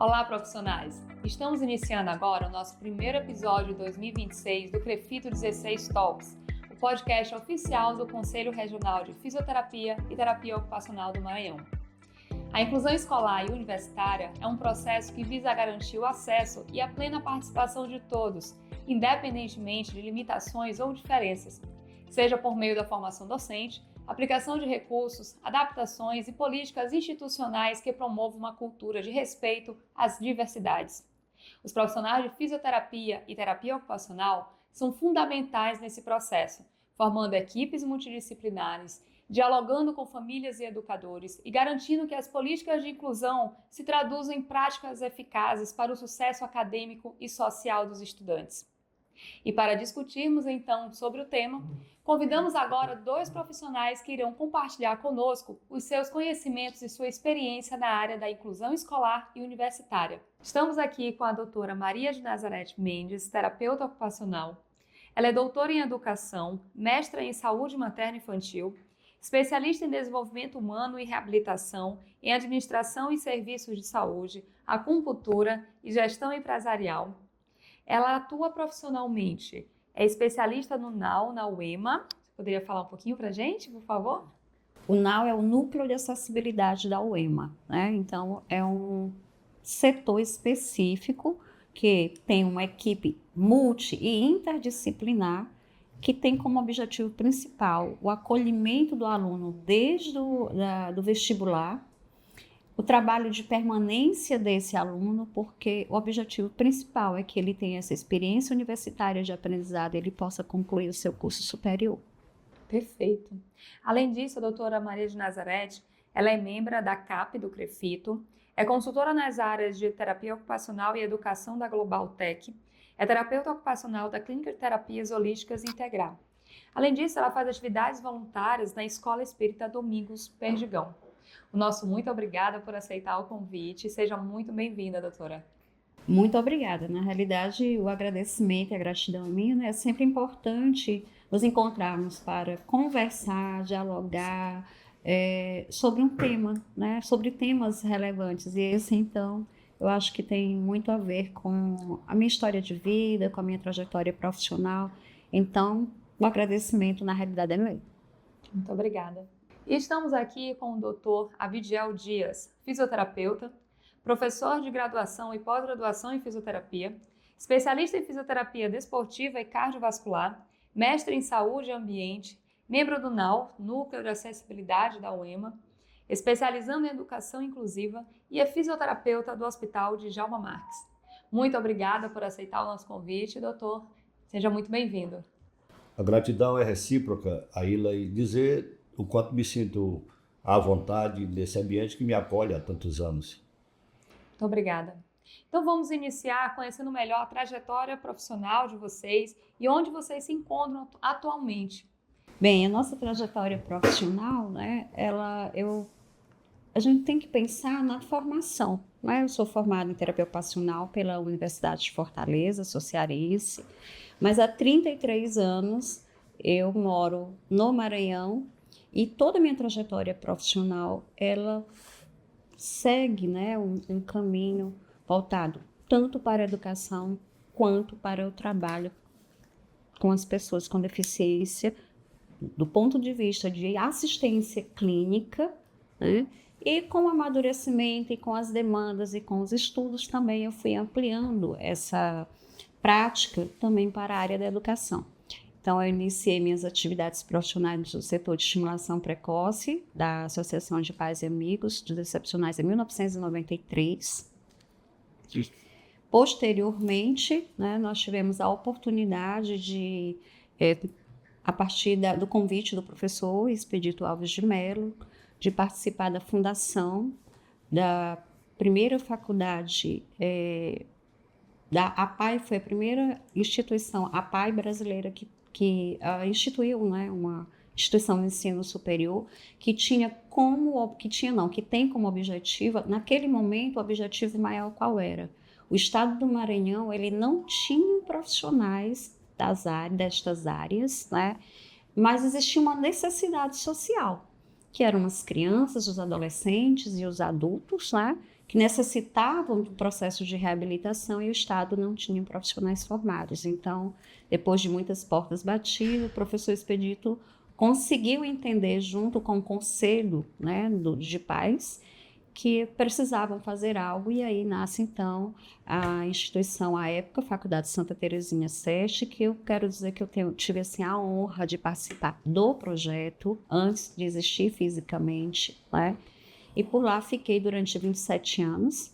Olá, profissionais! Estamos iniciando agora o nosso primeiro episódio de 2026 do CREFITO 16 Talks, o podcast oficial do Conselho Regional de Fisioterapia e Terapia Ocupacional do Maranhão. A inclusão escolar e universitária é um processo que visa garantir o acesso e a plena participação de todos, independentemente de limitações ou diferenças, seja por meio da formação docente, aplicação de recursos, adaptações e políticas institucionais que promovam uma cultura de respeito às diversidades. Os profissionais de fisioterapia e terapia ocupacional são fundamentais nesse processo, formando equipes multidisciplinares, dialogando com famílias e educadores e garantindo que as políticas de inclusão se traduzam em práticas eficazes para o sucesso acadêmico e social dos estudantes. E para discutirmos então sobre o tema, convidamos agora dois profissionais que irão compartilhar conosco os seus conhecimentos e sua experiência na área da inclusão escolar e universitária. Estamos aqui com a doutora Maria de Nazarete Mendes, terapeuta ocupacional. Ela é doutora em educação, mestra em saúde materna e infantil, especialista em desenvolvimento humano e reabilitação, em administração e serviços de saúde, acupuntura e gestão empresarial. Ela atua profissionalmente, é especialista no NAU, na UEMA. Você poderia falar um pouquinho para a gente, por favor? O NAU é o Núcleo de Acessibilidade da UEMA, né? Então, é um setor específico que tem uma equipe multi e interdisciplinar que tem como objetivo principal o acolhimento do aluno desde do vestibular, o trabalho de permanência desse aluno, porque o objetivo principal é que ele tenha essa experiência universitária de aprendizado e ele possa concluir o seu curso superior. Perfeito. Além disso, a doutora Maria de Nazarete, ela é membro da CAP do CREFITO, é consultora nas áreas de terapia ocupacional e educação da Global Tech, é terapeuta ocupacional da Clínica de Terapias Holísticas Integral. Além disso, ela faz atividades voluntárias na Escola Espírita Domingos Perdigão. O nosso muito obrigada por aceitar o convite. Seja muito bem-vinda, doutora. Muito obrigada. Na realidade, o agradecimento e a gratidão minha, né? É sempre importante nos encontrarmos para conversar, dialogar sobre um tema, né? Sobre temas relevantes. E esse, então, eu acho que tem muito a ver com a minha história de vida, com a minha trajetória profissional. Então, o agradecimento, na realidade, é meu. Muito obrigada. E estamos aqui com o Dr. Abidiel Dias, fisioterapeuta, professor de graduação e pós-graduação em fisioterapia, especialista em fisioterapia desportiva e cardiovascular, mestre em saúde e ambiente, membro do NAU, Núcleo de Acessibilidade da UEMA, especializando em educação inclusiva e é fisioterapeuta do Hospital de Djalma Marques. Muito obrigada por aceitar o nosso convite, doutor. Seja muito bem-vindo. A gratidão é recíproca, Aila, e dizer o quanto me sinto à vontade nesse ambiente que me acolhe há tantos anos. Muito obrigada. Então vamos iniciar conhecendo melhor a trajetória profissional de vocês e onde vocês se encontram atualmente. Bem, a nossa trajetória profissional, né, a gente tem que pensar na formação. Né? Eu sou formada em terapia ocupacional pela Universidade de Fortaleza, sou cearense, mas há 33 anos eu moro no Maranhão. E toda a minha trajetória profissional, ela segue, né, um caminho voltado tanto para a educação quanto para o trabalho com as pessoas com deficiência, do ponto de vista de assistência clínica, né, e com o amadurecimento e com as demandas e com os estudos também eu fui ampliando essa prática também para a área da educação. Então, eu iniciei minhas atividades profissionais no setor de estimulação precoce da Associação de Pais e Amigos dos Excepcionais em 1993. Posteriormente, né, nós tivemos a oportunidade de, a partir do convite do professor Expedito Alves de Mello, de participar da fundação da primeira faculdade da APAE, foi a primeira instituição, a APAE brasileira, que instituiu, né, uma instituição de ensino superior que tem como objetivo, naquele momento, o objetivo maior qual era? O estado do Maranhão, ele não tinha profissionais destas áreas, né, mas existia uma necessidade social, que eram as crianças, os adolescentes e os adultos, né, que necessitavam do processo de reabilitação e o Estado não tinha profissionais formados. Então, depois de muitas portas batidas, o professor Expedito conseguiu entender, junto com o conselho, né, de pais, que precisavam fazer algo, e aí nasce, então, a instituição, à época, a Faculdade Santa Teresinha SESC, que eu quero dizer que eu tive assim, a honra de participar do projeto, antes de existir fisicamente, né? E por lá fiquei durante 27 anos,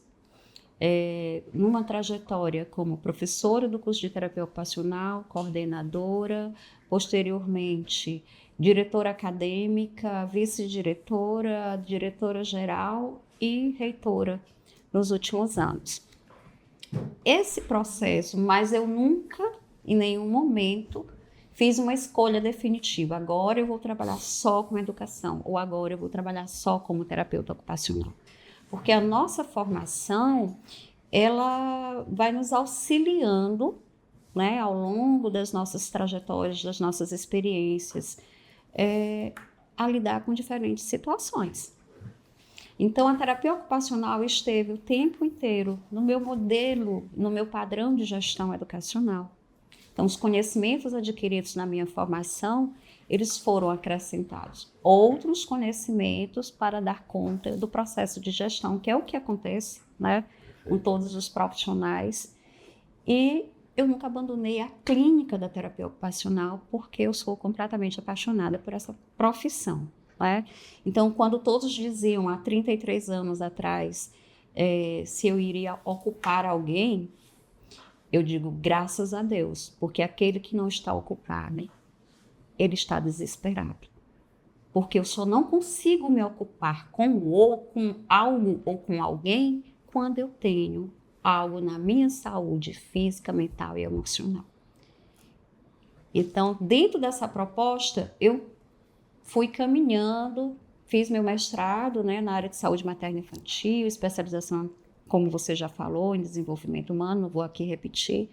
numa trajetória como professora do curso de terapia ocupacional, coordenadora, posteriormente diretora acadêmica, vice-diretora, diretora-geral e reitora nos últimos anos. Esse processo, mas eu nunca, em nenhum momento, fiz uma escolha definitiva. Agora eu vou trabalhar só com educação, ou agora eu vou trabalhar só como terapeuta ocupacional. Porque a nossa formação, ela vai nos auxiliando, né, ao longo das nossas trajetórias, das nossas experiências, a lidar com diferentes situações. Então, a terapia ocupacional esteve o tempo inteiro no meu modelo, no meu padrão de gestão educacional. Então, os conhecimentos adquiridos na minha formação, eles foram acrescentados. Outros conhecimentos para dar conta do processo de gestão, que é o que acontece, né, com todos os profissionais. E eu nunca abandonei a clínica da terapia ocupacional, porque eu sou completamente apaixonada por essa profissão, né? Então, quando todos diziam, há 33 anos atrás, se eu iria ocupar alguém, eu digo, graças a Deus, porque aquele que não está ocupado, ele está desesperado. Porque eu só não consigo me ocupar com algo ou com alguém quando eu tenho algo na minha saúde física, mental e emocional. Então, dentro dessa proposta, eu fui caminhando, fiz meu mestrado, né, na área de saúde materna e infantil, especialização, como você já falou, em desenvolvimento humano, não vou aqui repetir.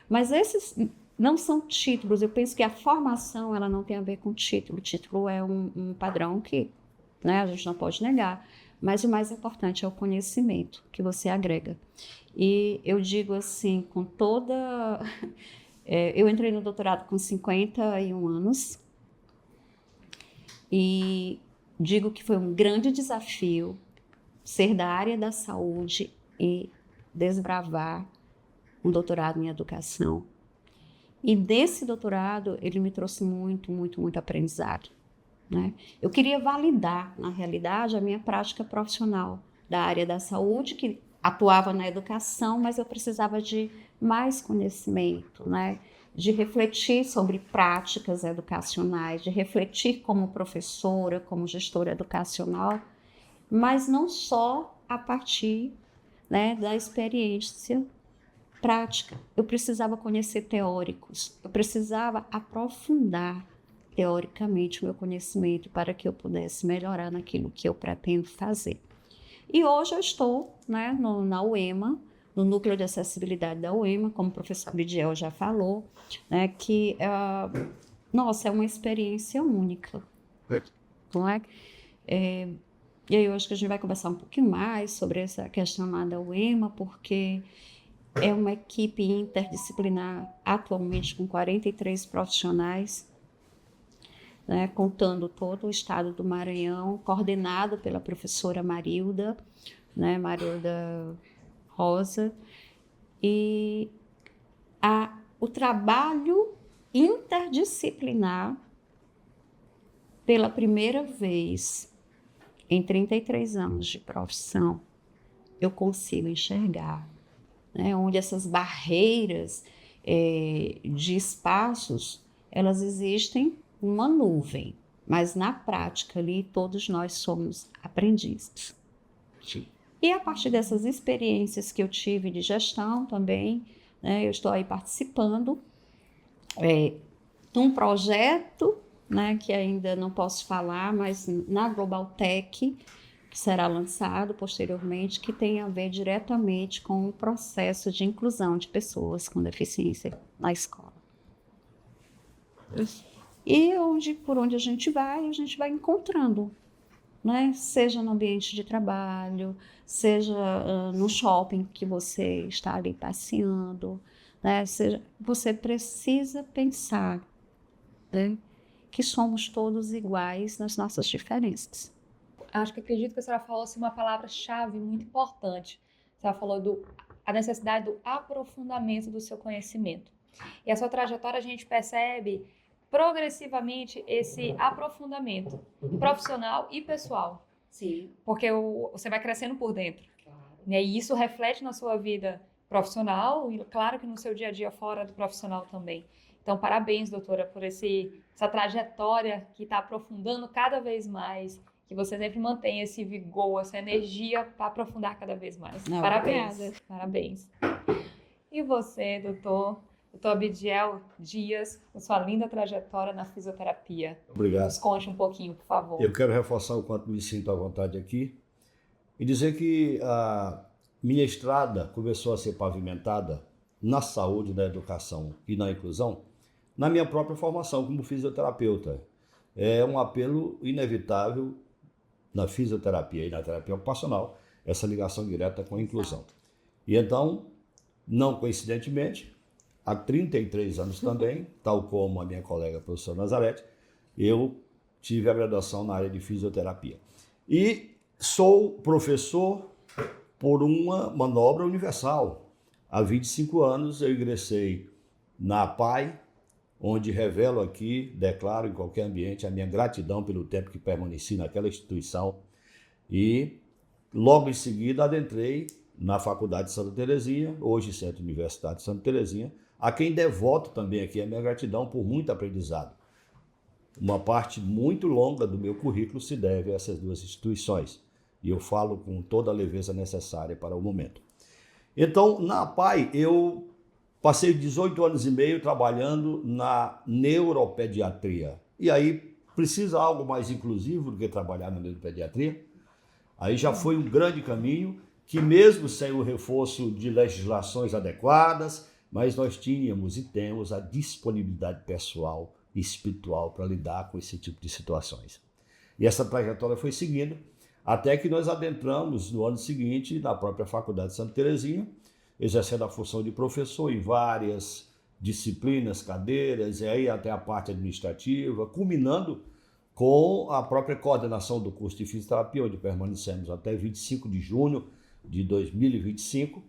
Mas esses não são títulos. Eu penso que a formação, ela não tem a ver com título. O título é um padrão que, né, a gente não pode negar. Mas o mais importante é o conhecimento que você agrega. E eu digo assim, com toda... eu entrei no doutorado com 51 anos e digo que foi um grande desafio ser da área da saúde e desbravar um doutorado em educação. E desse doutorado, ele me trouxe muito, muito, muito aprendizado, né? Eu queria validar, na realidade, a minha prática profissional da área da saúde, que atuava na educação, mas eu precisava de mais conhecimento, né? De refletir sobre práticas educacionais, de refletir como professora, como gestora educacional, mas não só a partir, né, da experiência prática. Eu precisava conhecer teóricos, eu precisava aprofundar teoricamente o meu conhecimento para que eu pudesse melhorar naquilo que eu pretendo fazer. E hoje eu estou, né, na UEMA, no Núcleo de Acessibilidade da UEMA, como o professor Bidiel já falou, né, que, nossa, é uma experiência única. Não é? E aí eu acho que a gente vai conversar um pouquinho mais sobre essa questão lá da UEMA, porque é uma equipe interdisciplinar, atualmente com 43 profissionais, né, contando todo o estado do Maranhão, coordenado pela professora Marilda, né, Marilda Rosa, e o trabalho interdisciplinar, pela primeira vez em 33 anos de profissão, eu consigo enxergar, né, onde essas barreiras de espaços, elas existem uma nuvem, mas na prática ali todos nós somos aprendizes. Sim. E a partir dessas experiências que eu tive de gestão também, né, eu estou aí participando de um projeto, né, que ainda não posso falar, mas na Global Tech, que será lançado posteriormente, que tem a ver diretamente com o processo de inclusão de pessoas com deficiência na escola. E por onde a gente vai encontrando né? Seja no ambiente de trabalho, seja no shopping que você está ali passeando, né? Você precisa pensar, né, que somos todos iguais nas nossas diferenças. Acredito que a senhora falou assim, uma palavra-chave muito importante. A senhora falou a necessidade do aprofundamento do seu conhecimento. E a sua trajetória a gente percebe progressivamente esse aprofundamento profissional e pessoal. Sim. Porque você vai crescendo por dentro. Claro. Né? E isso reflete na sua vida profissional e, claro, que no seu dia a dia fora do profissional também. Então, parabéns, doutora, por essa trajetória que está aprofundando cada vez mais, que você sempre mantém esse vigor, essa energia para aprofundar cada vez mais. Não, parabéns. Obrigada. Parabéns. E você, doutor Abidiel Dias, com sua linda trajetória na fisioterapia. Obrigado. Nos conte um pouquinho, por favor. Eu quero reforçar o quanto me sinto à vontade aqui e dizer que a minha estrada começou a ser pavimentada na saúde, na educação e na inclusão, na minha própria formação como fisioterapeuta. É um apelo inevitável na fisioterapia e na terapia ocupacional, essa ligação direta com a inclusão. E então, não coincidentemente, há 33 anos também, tal como a minha colega professora Nazarete, eu tive a graduação na área de fisioterapia. E sou professor por uma manobra universal. Há 25 anos eu ingressei na APAE, onde revelo aqui, declaro em qualquer ambiente a minha gratidão pelo tempo que permaneci naquela instituição. E logo em seguida adentrei na Faculdade de Santa Terezinha, hoje Centro Universitário de Santa Terezinha, a quem devoto também aqui a minha gratidão por muito aprendizado. Uma parte muito longa do meu currículo se deve a essas duas instituições. E eu falo com toda a leveza necessária para o momento. Então, na APAE, eu passei 18 anos e meio trabalhando na neuropediatria. E aí, precisa algo mais inclusivo do que trabalhar na neuropediatria? Aí já foi um grande caminho que, mesmo sem o reforço de legislações adequadas, mas nós tínhamos e temos a disponibilidade pessoal e espiritual para lidar com esse tipo de situações. E essa trajetória foi seguindo até que nós adentramos no ano seguinte na própria Faculdade de Santa Terezinha, exercendo a função de professor em várias disciplinas, cadeiras, e aí até a parte administrativa, culminando com a própria coordenação do curso de fisioterapia, onde permanecemos até 25 de junho de 2025,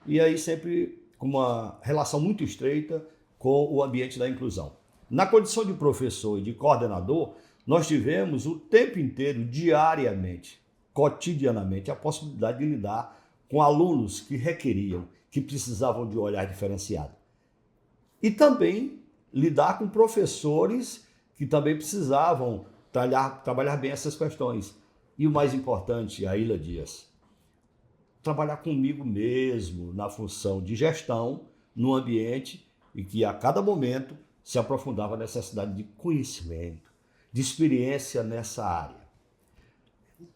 e aí sempre com uma relação muito estreita com o ambiente da inclusão. Na condição de professor e de coordenador, nós tivemos o tempo inteiro, diariamente, cotidianamente, a possibilidade de lidar com alunos que requeriam, que precisavam de um olhar diferenciado. E também lidar com professores que também precisavam trabalhar bem essas questões. E o mais importante, Aila Dias, trabalhar comigo mesmo na função de gestão, no ambiente em que a cada momento se aprofundava a necessidade de conhecimento, de experiência nessa área.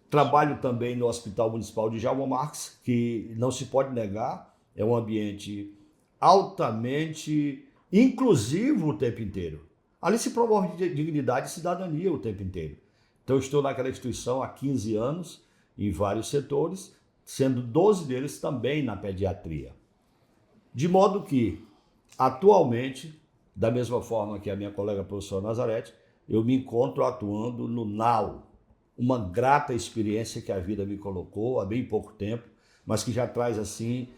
Trabalho também no Hospital Municipal de Djalma Marques, que não se pode negar, é um ambiente altamente inclusivo o tempo inteiro. Ali se promove dignidade e cidadania o tempo inteiro. Então, eu estou naquela instituição há 15 anos, em vários setores, sendo 12 deles também na pediatria. De modo que, atualmente, da mesma forma que a minha colega professora Nazarete, eu me encontro atuando no NAU, uma grata experiência que a vida me colocou há bem pouco tempo, mas que já traz assim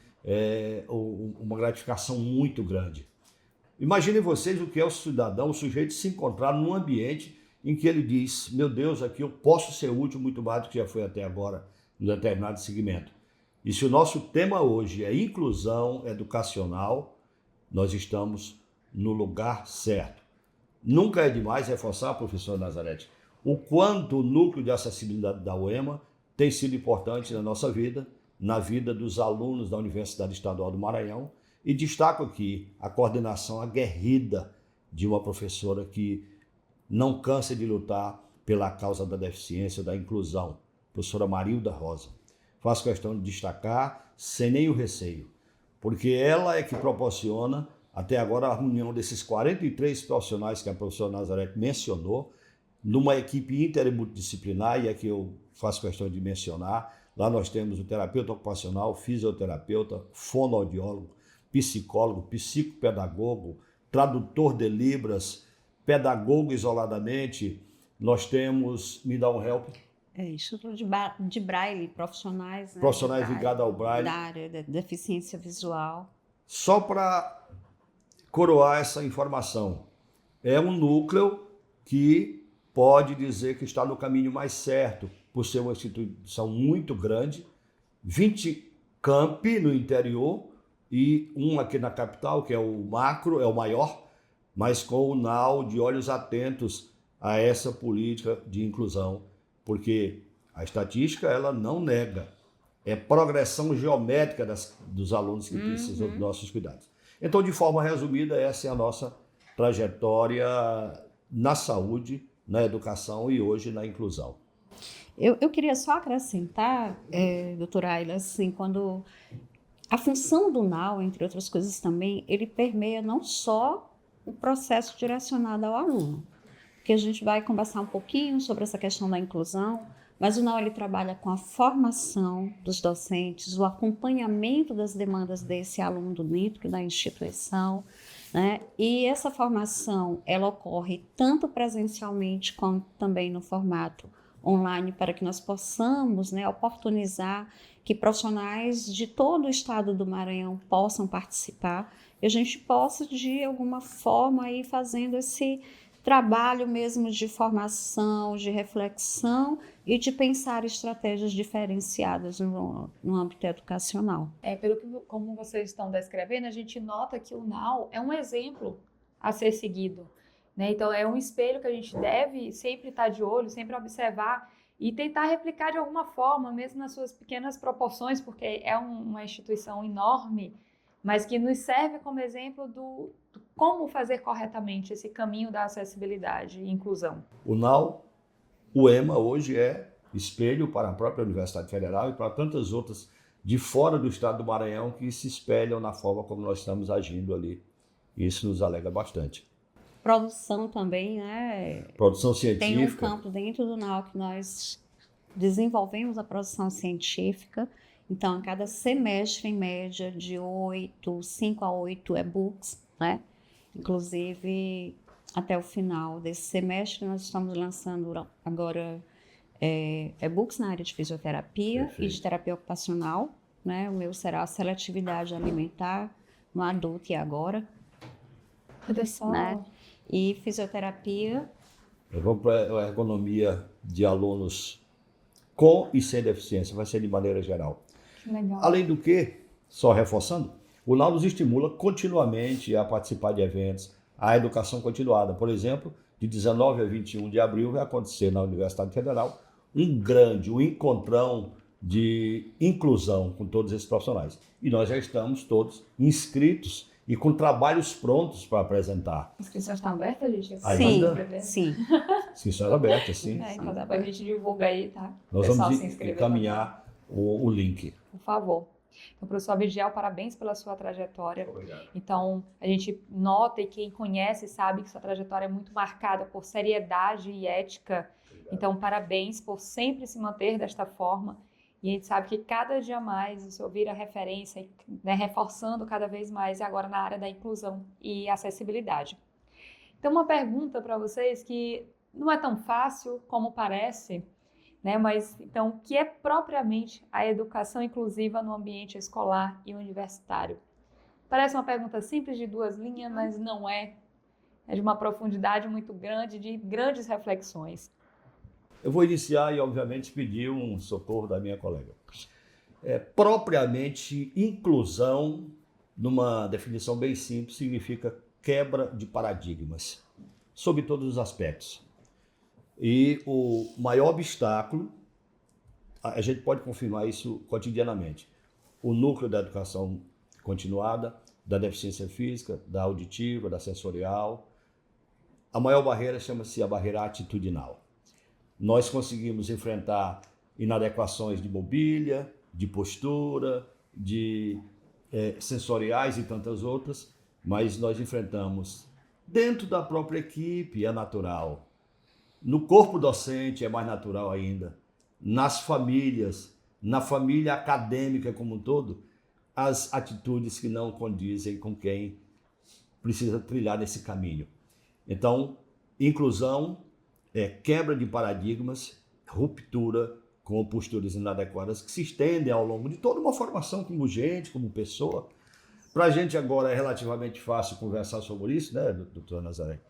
uma gratificação muito grande. Imaginem vocês o que é o cidadão, o sujeito se encontrar num ambiente em que ele diz, meu Deus, aqui eu posso ser útil muito mais do que já foi até agora, em determinado segmento. E se o nosso tema hoje é inclusão educacional, nós estamos no lugar certo. Nunca é demais reforçar, professor Nazarete, o quanto o núcleo de acessibilidade da UEMA tem sido importante na nossa vida, na vida dos alunos da Universidade Estadual do Maranhão, e destaco aqui a coordenação aguerrida de uma professora que não cansa de lutar pela causa da deficiência, da inclusão, professora Marilda Rosa. Faço questão de destacar sem nenhum receio, porque ela é que proporciona até agora a reunião desses 43 profissionais que a professora Nazarete mencionou, numa equipe interimultidisciplinar, e aqui eu faço questão de mencionar, lá nós temos o terapeuta ocupacional, fisioterapeuta, fonoaudiólogo, psicólogo, psicopedagogo, tradutor de Libras, pedagogo isoladamente, nós temos, me dá um help? Instituto de Braille, profissionais, né, profissionais ligados ao Braille. Da área da deficiência visual. Só para coroar essa informação, é um núcleo que pode dizer que está no caminho mais certo, por ser uma instituição muito grande, 20 campi no interior e um aqui na capital, que é o macro, é o maior, mas com o NAU de olhos atentos a essa política de inclusão, porque a estatística ela não nega, é progressão geométrica dos alunos que precisam dos nossos cuidados. Então, de forma resumida, essa é a nossa trajetória na saúde, na educação e hoje na inclusão. Eu queria só acrescentar, doutora Ayla, assim, quando a função do NAU, entre outras coisas também, ele permeia não só o processo direcionado ao aluno, que a gente vai conversar um pouquinho sobre essa questão da inclusão, mas o NAU ele trabalha com a formação dos docentes, o acompanhamento das demandas desse aluno dentro da instituição, né? E essa formação ela ocorre tanto presencialmente como também no formato online, para que nós possamos, né, oportunizar que profissionais de todo o estado do Maranhão possam participar e a gente possa, de alguma forma, ir fazendo esse trabalho mesmo de formação, de reflexão e de pensar estratégias diferenciadas no âmbito educacional. Como vocês estão descrevendo, a gente nota que o NAU é um exemplo a ser seguido, né? Então, é um espelho que a gente deve sempre estar de olho, sempre observar e tentar replicar de alguma forma, mesmo nas suas pequenas proporções, porque é uma instituição enorme, mas que nos serve como exemplo do como fazer corretamente esse caminho da acessibilidade e inclusão. O NAU, o EMA, hoje é espelho para a própria Universidade Federal e para tantas outras de fora do estado do Maranhão que se espelham na forma como nós estamos agindo ali. Isso nos alegra bastante. Produção também, né? Produção científica. Tem um campo dentro do NAU que nós desenvolvemos a produção científica. Então, a cada semestre, em média, de 5 a 8 e-books, né? Inclusive, até o final desse semestre, nós estamos lançando agora e-books na área de fisioterapia. Perfeito. E de terapia ocupacional, né? O meu será a seletividade alimentar no adulto e agora. Né? E fisioterapia. Vamos para a ergonomia de alunos com e sem deficiência, vai ser de maneira geral. Que legal. Além do que, só reforçando, o NAU nos estimula continuamente a participar de eventos, a educação continuada. Por exemplo, de 19 a 21 de abril vai acontecer na Universidade Federal um encontrão de inclusão com todos esses profissionais. E nós já estamos todos inscritos e com trabalhos prontos para apresentar. As inscrições estão abertas, gente? Sim. Inscrições abertas, sim. Então depois a gente divulga aí, tá? Nós vamos encaminhar o link. Por favor. Então, professor Abidiel, parabéns pela sua trajetória. Obrigado. Então, a gente nota e quem conhece sabe que sua trajetória é muito marcada por seriedade e ética. Obrigado. Então, parabéns por sempre se manter desta forma. E a gente sabe que cada dia mais o senhor vira referência, né, reforçando cada vez mais agora na área da inclusão e acessibilidade. Então, uma pergunta para vocês que não é tão fácil como parece, né, mas então, o que é propriamente a educação inclusiva no ambiente escolar e universitário? Parece uma pergunta simples de 2 linhas, mas não é. É de uma profundidade muito grande, de grandes reflexões. Eu vou iniciar e, obviamente, pedir um socorro da minha colega. Propriamente, inclusão, numa definição bem simples, significa quebra de paradigmas, sob todos os aspectos. E o maior obstáculo, a gente pode confirmar isso cotidianamente, o núcleo da educação continuada, da deficiência física, da auditiva, da sensorial. A maior barreira chama-se a barreira atitudinal. Nós conseguimos enfrentar inadequações de mobília, de postura, de sensoriais e tantas outras, mas nós enfrentamos dentro da própria equipe, é natural. no corpo docente é mais natural ainda, nas famílias, na família acadêmica como um todo, as atitudes que não condizem com quem precisa trilhar nesse caminho. Então, inclusão é quebra de paradigmas, ruptura com posturas inadequadas que se estendem ao longo de toda uma formação como gente, como pessoa. Para a gente agora é relativamente fácil conversar sobre isso, né, doutor Nazaré?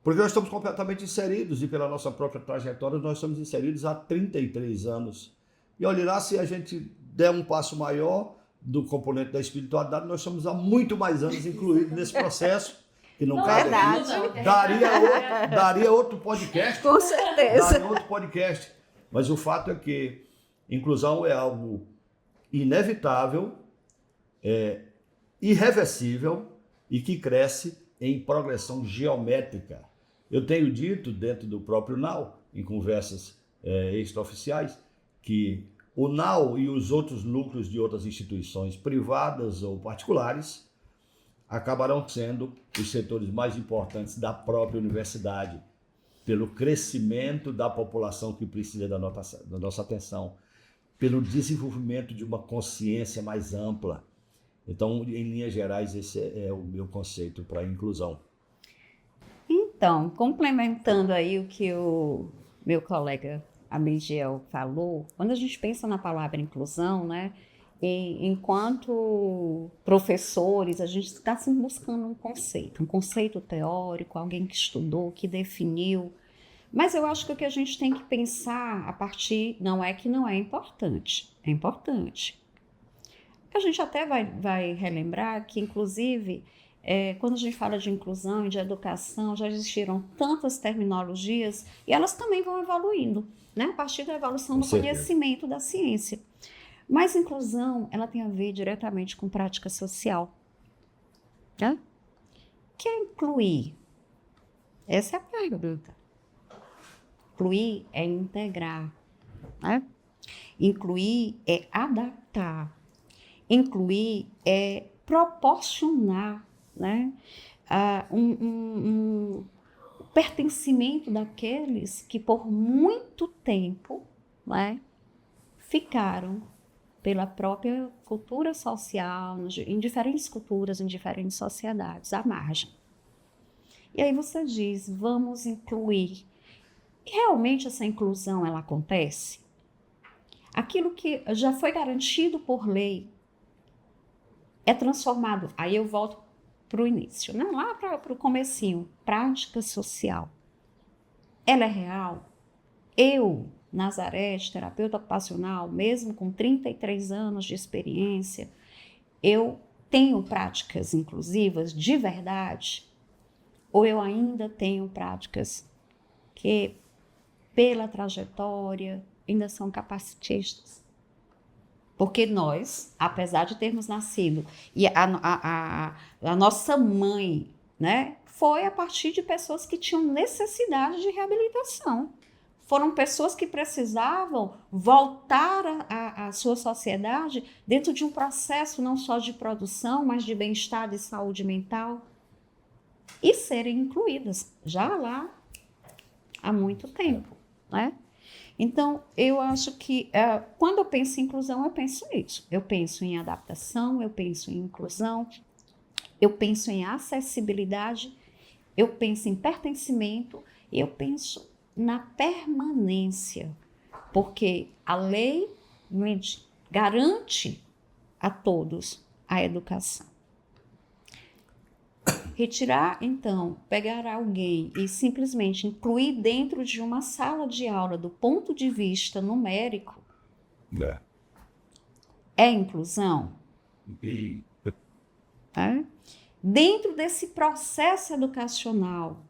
Porque nós estamos completamente inseridos e pela nossa própria trajetória nós estamos inseridos há 33 anos. E olhe lá, se a gente der um passo maior do componente da espiritualidade, nós somos há muito mais anos incluídos nesse processo, que não cabe aqui. Daria outro podcast. Com certeza. Daria outro podcast. Mas o fato é que inclusão é algo inevitável, irreversível e que cresce em progressão geométrica. Eu tenho dito dentro do próprio NAU, em conversas extraoficiais, que o NAU e os outros núcleos de outras instituições privadas ou particulares acabarão sendo os setores mais importantes da própria universidade, pelo crescimento da população que precisa da nossa atenção, pelo desenvolvimento de uma consciência mais ampla. Então, em linhas gerais, esse é o meu conceito para a inclusão. Então, complementando aí o que o meu colega Abigiel falou, quando a gente pensa na palavra inclusão, né, enquanto professores, a gente está sempre buscando um conceito teórico, alguém que estudou, que definiu. Mas eu acho que o que a gente tem que pensar a partir, não é que não é importante, é importante. A gente até vai relembrar que, inclusive, quando a gente fala de inclusão e de educação, já existiram tantas terminologias e elas também vão evoluindo, né? A partir da evolução do conhecimento da ciência. Mas inclusão, ela tem a ver diretamente com prática social. Né? O que é incluir? Essa é a pergunta. Incluir é integrar. Né? Incluir é adaptar. Incluir é proporcionar, né, um pertencimento daqueles que por muito tempo, né, ficaram pela própria cultura social, em diferentes culturas, em diferentes sociedades, à margem. E aí você diz, vamos incluir. Realmente essa inclusão, ela acontece? Aquilo que já foi garantido por lei é transformado. Aí eu volto para o início, né? Lá para o comecinho. Prática social. Ela é real? Eu, Nazaré, terapeuta ocupacional, mesmo com 33 anos de experiência, eu tenho práticas inclusivas de verdade? Ou eu ainda tenho práticas que, pela trajetória, ainda são capacitistas? Porque nós, apesar de termos nascido, e a nossa mãe, né, foi a partir de pessoas que tinham necessidade de reabilitação. Foram pessoas que precisavam voltar à sua sociedade dentro de um processo não só de produção, mas de bem-estar e saúde mental, e serem incluídas já lá há muito tempo, né? Então, eu acho que quando eu penso em inclusão, eu penso isso. Eu penso em adaptação, eu penso em inclusão, eu penso em acessibilidade, eu penso em pertencimento, eu penso na permanência, porque a lei garante a todos a educação. Retirar, então, pegar alguém e simplesmente incluir dentro de uma sala de aula do ponto de vista numérico é inclusão? Dentro desse processo educacional,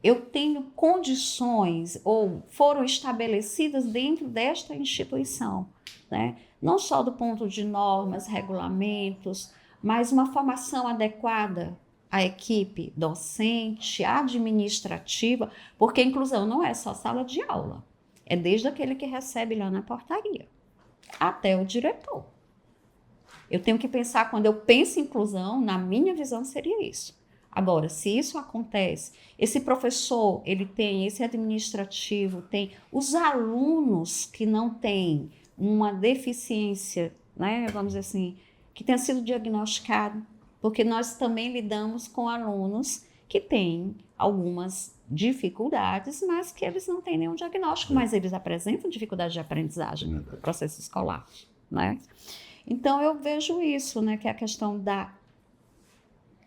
eu tenho condições ou foram estabelecidas dentro desta instituição, né? Não só do ponto de normas, regulamentos, mas uma formação adequada à equipe docente, administrativa, porque a inclusão não é só sala de aula, é desde aquele que recebe lá na portaria até o diretor. Eu tenho que pensar, quando eu penso em inclusão, na minha visão seria isso. Agora, se isso acontece, esse professor, ele tem, esse administrativo tem, os alunos que não têm uma deficiência, né, vamos dizer assim, que tenha sido diagnosticado, porque nós também lidamos com alunos que têm algumas dificuldades, mas que eles não têm nenhum diagnóstico, mas eles apresentam dificuldade de aprendizagem no processo escolar, né? Então, eu vejo isso, né, que a questão da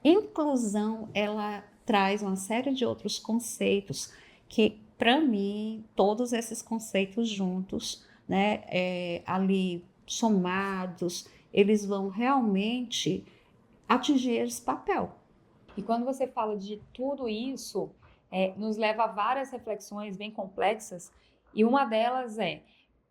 inclusão, ela traz uma série de outros conceitos que, para mim, todos esses conceitos juntos, né, ali somados, eles vão realmente atingir esse papel. E quando você fala de tudo isso, nos leva a várias reflexões bem complexas, e uma delas é,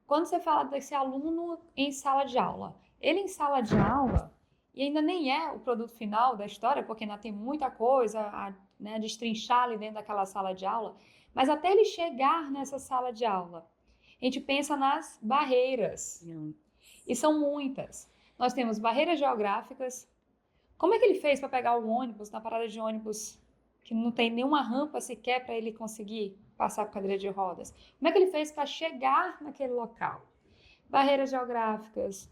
quando você fala desse aluno em sala de aula, ele em sala de aula, e ainda nem é o produto final da história, porque ainda tem muita coisa a destrinchar ali dentro daquela sala de aula, mas até ele chegar nessa sala de aula, a gente pensa nas barreiras, e são muitas. Nós temos barreiras geográficas. Como é que ele fez para pegar o ônibus na parada de ônibus que não tem nenhuma rampa sequer para ele conseguir passar com cadeira de rodas? Como é que ele fez para chegar naquele local? Barreiras geográficas,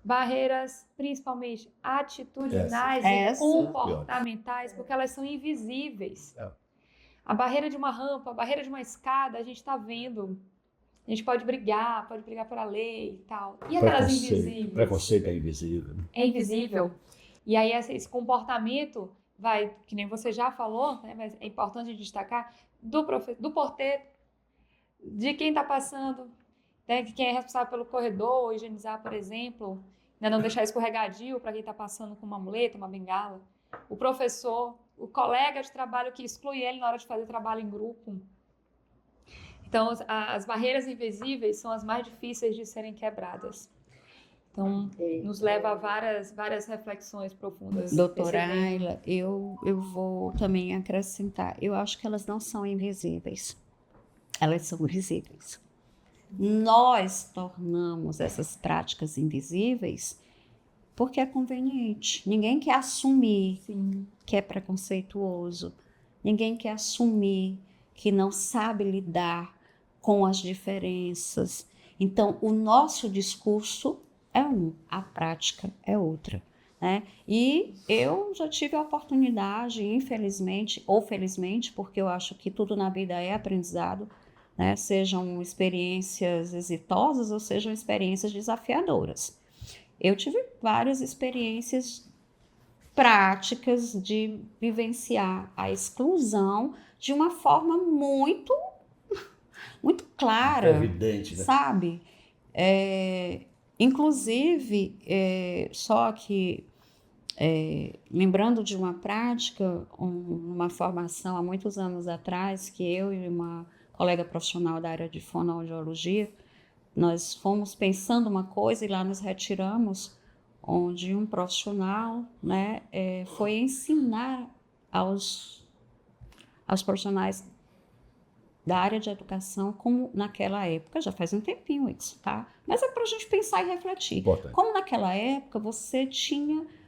barreiras principalmente atitudinais e comportamentais, porque elas são invisíveis. A barreira de uma rampa, a barreira de uma escada, a gente está vendo. A gente pode brigar pela lei e tal. E aquelas invisíveis? Preconceito é invisível. É invisível. E aí esse comportamento vai, que nem você já falou, né, mas é importante destacar, do porteiro, de quem está passando, né, de quem é responsável pelo corredor, higienizar, por exemplo, né, não deixar escorregadio para quem está passando com uma muleta, uma bengala. O professor, o colega de trabalho que exclui ele na hora de fazer trabalho em grupo. Então, as barreiras invisíveis são as mais difíceis de serem quebradas. Então, nos leva a várias reflexões profundas. Doutora Ayla, eu vou também acrescentar. Eu acho que elas não são invisíveis. Elas são visíveis. Nós tornamos essas práticas invisíveis porque é conveniente. Ninguém quer assumir que é preconceituoso. Ninguém quer assumir que não sabe lidar com as diferenças. Então, o nosso discurso é um, a prática é outra, né? E eu já tive a oportunidade, infelizmente ou felizmente, porque eu acho que tudo na vida é aprendizado, né? Sejam experiências exitosas ou sejam experiências desafiadoras. Eu tive várias experiências práticas de vivenciar a exclusão de uma forma muito clara, evidente, né? Sabe? Inclusive, só que lembrando de uma prática, uma formação há muitos anos atrás, que eu e uma colega profissional da área de fonoaudiologia, nós fomos pensando uma coisa e lá nos retiramos, onde um profissional, né, foi ensinar aos profissionais da área de educação, como naquela época, já faz um tempinho isso, tá? Mas é para a gente pensar e refletir. Importante. Como naquela época você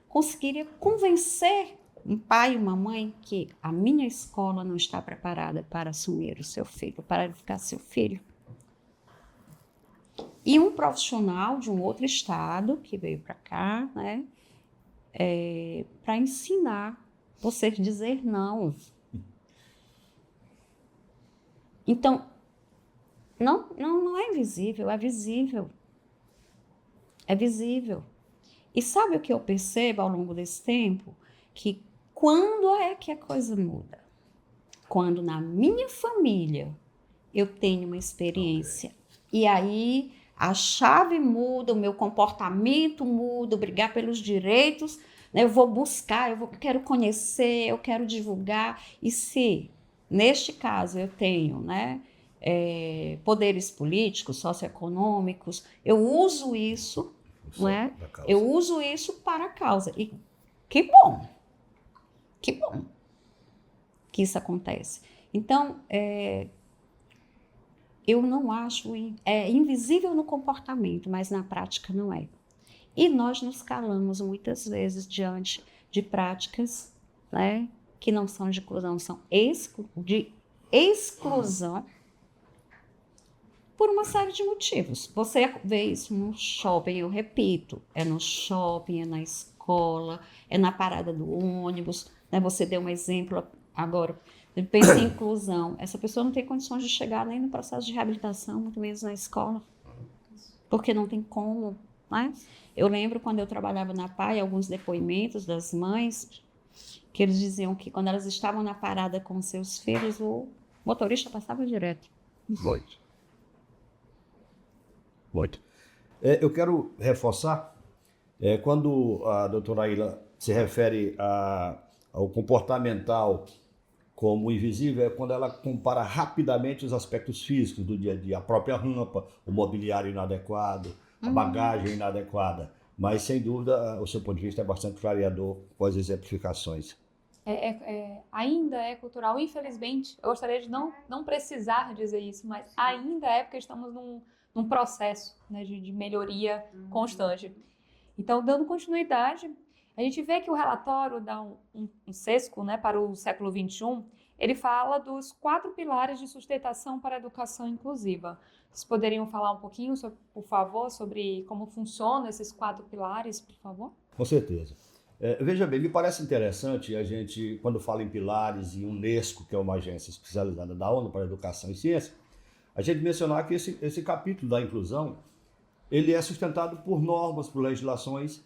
conseguiria convencer um pai e uma mãe que a minha escola não está preparada para assumir o seu filho, para educar seu filho. E um profissional de um outro estado que veio para cá, né, para ensinar você a dizer não. Então, não é invisível, é visível. É visível. E sabe o que eu percebo ao longo desse tempo? Que quando é que a coisa muda? Quando na minha família eu tenho uma experiência. E aí a chave muda, o meu comportamento muda, brigar pelos direitos, né? Eu vou buscar, quero conhecer, eu quero divulgar. E se, neste caso, eu tenho, né, poderes políticos, socioeconômicos, eu uso isso, né? Eu uso isso para a causa. E que bom que isso acontece. Então, eu não acho, invisível no comportamento, mas na prática não é. E nós nos calamos muitas vezes diante de práticas, né, que não são de inclusão, são de exclusão, por uma série de motivos. Você vê isso no shopping, eu repito, é no shopping, é na escola, é na parada do ônibus, né? Você deu um exemplo agora, pensa em inclusão, essa pessoa não tem condições de chegar nem no processo de reabilitação, muito menos na escola, porque não tem como, né? Eu lembro quando eu trabalhava na PAI, alguns depoimentos das mães, que eles diziam que quando elas estavam na parada com seus filhos, o motorista passava direto. Muito. Eu quero reforçar, quando a doutora Aila se refere ao comportamental como invisível, é quando ela compara rapidamente os aspectos físicos do dia a dia, a própria rampa, o mobiliário inadequado, a bagagem inadequada. Mas, sem dúvida, o seu ponto de vista é bastante clareador com as exemplificações. Ainda é cultural, infelizmente. Eu gostaria de não precisar dizer isso, mas ainda é porque estamos num processo, né, de melhoria constante. Então, dando continuidade, a gente vê que o relatório dá um sesgo, né, para o século XXI. Ele fala dos 4 pilares de sustentação para a educação inclusiva. Vocês poderiam falar um pouquinho, por favor, sobre como funcionam esses 4 pilares, por favor? Com certeza. Veja bem, me parece interessante a gente, quando fala em pilares e Unesco, que é uma agência especializada da ONU para a Educação e Ciência, a gente mencionar que esse capítulo da inclusão, ele é sustentado por normas, por legislações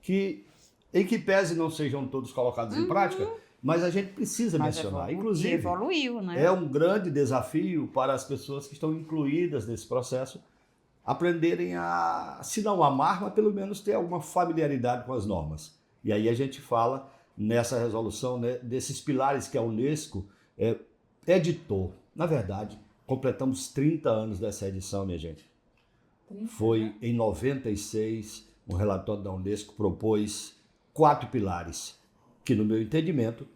que, em que pese não sejam todos colocados em prática, mas a gente precisa mencionar. Inclusive, evoluiu, né? É um grande desafio para as pessoas que estão incluídas nesse processo aprenderem a, se não amar, mas pelo menos ter alguma familiaridade com as normas. E aí a gente fala nessa resolução, né, desses pilares que a Unesco editou. Na verdade, completamos 30 anos dessa edição, minha gente. Foi em 96, um relatório da Unesco propôs 4 pilares que, no meu entendimento,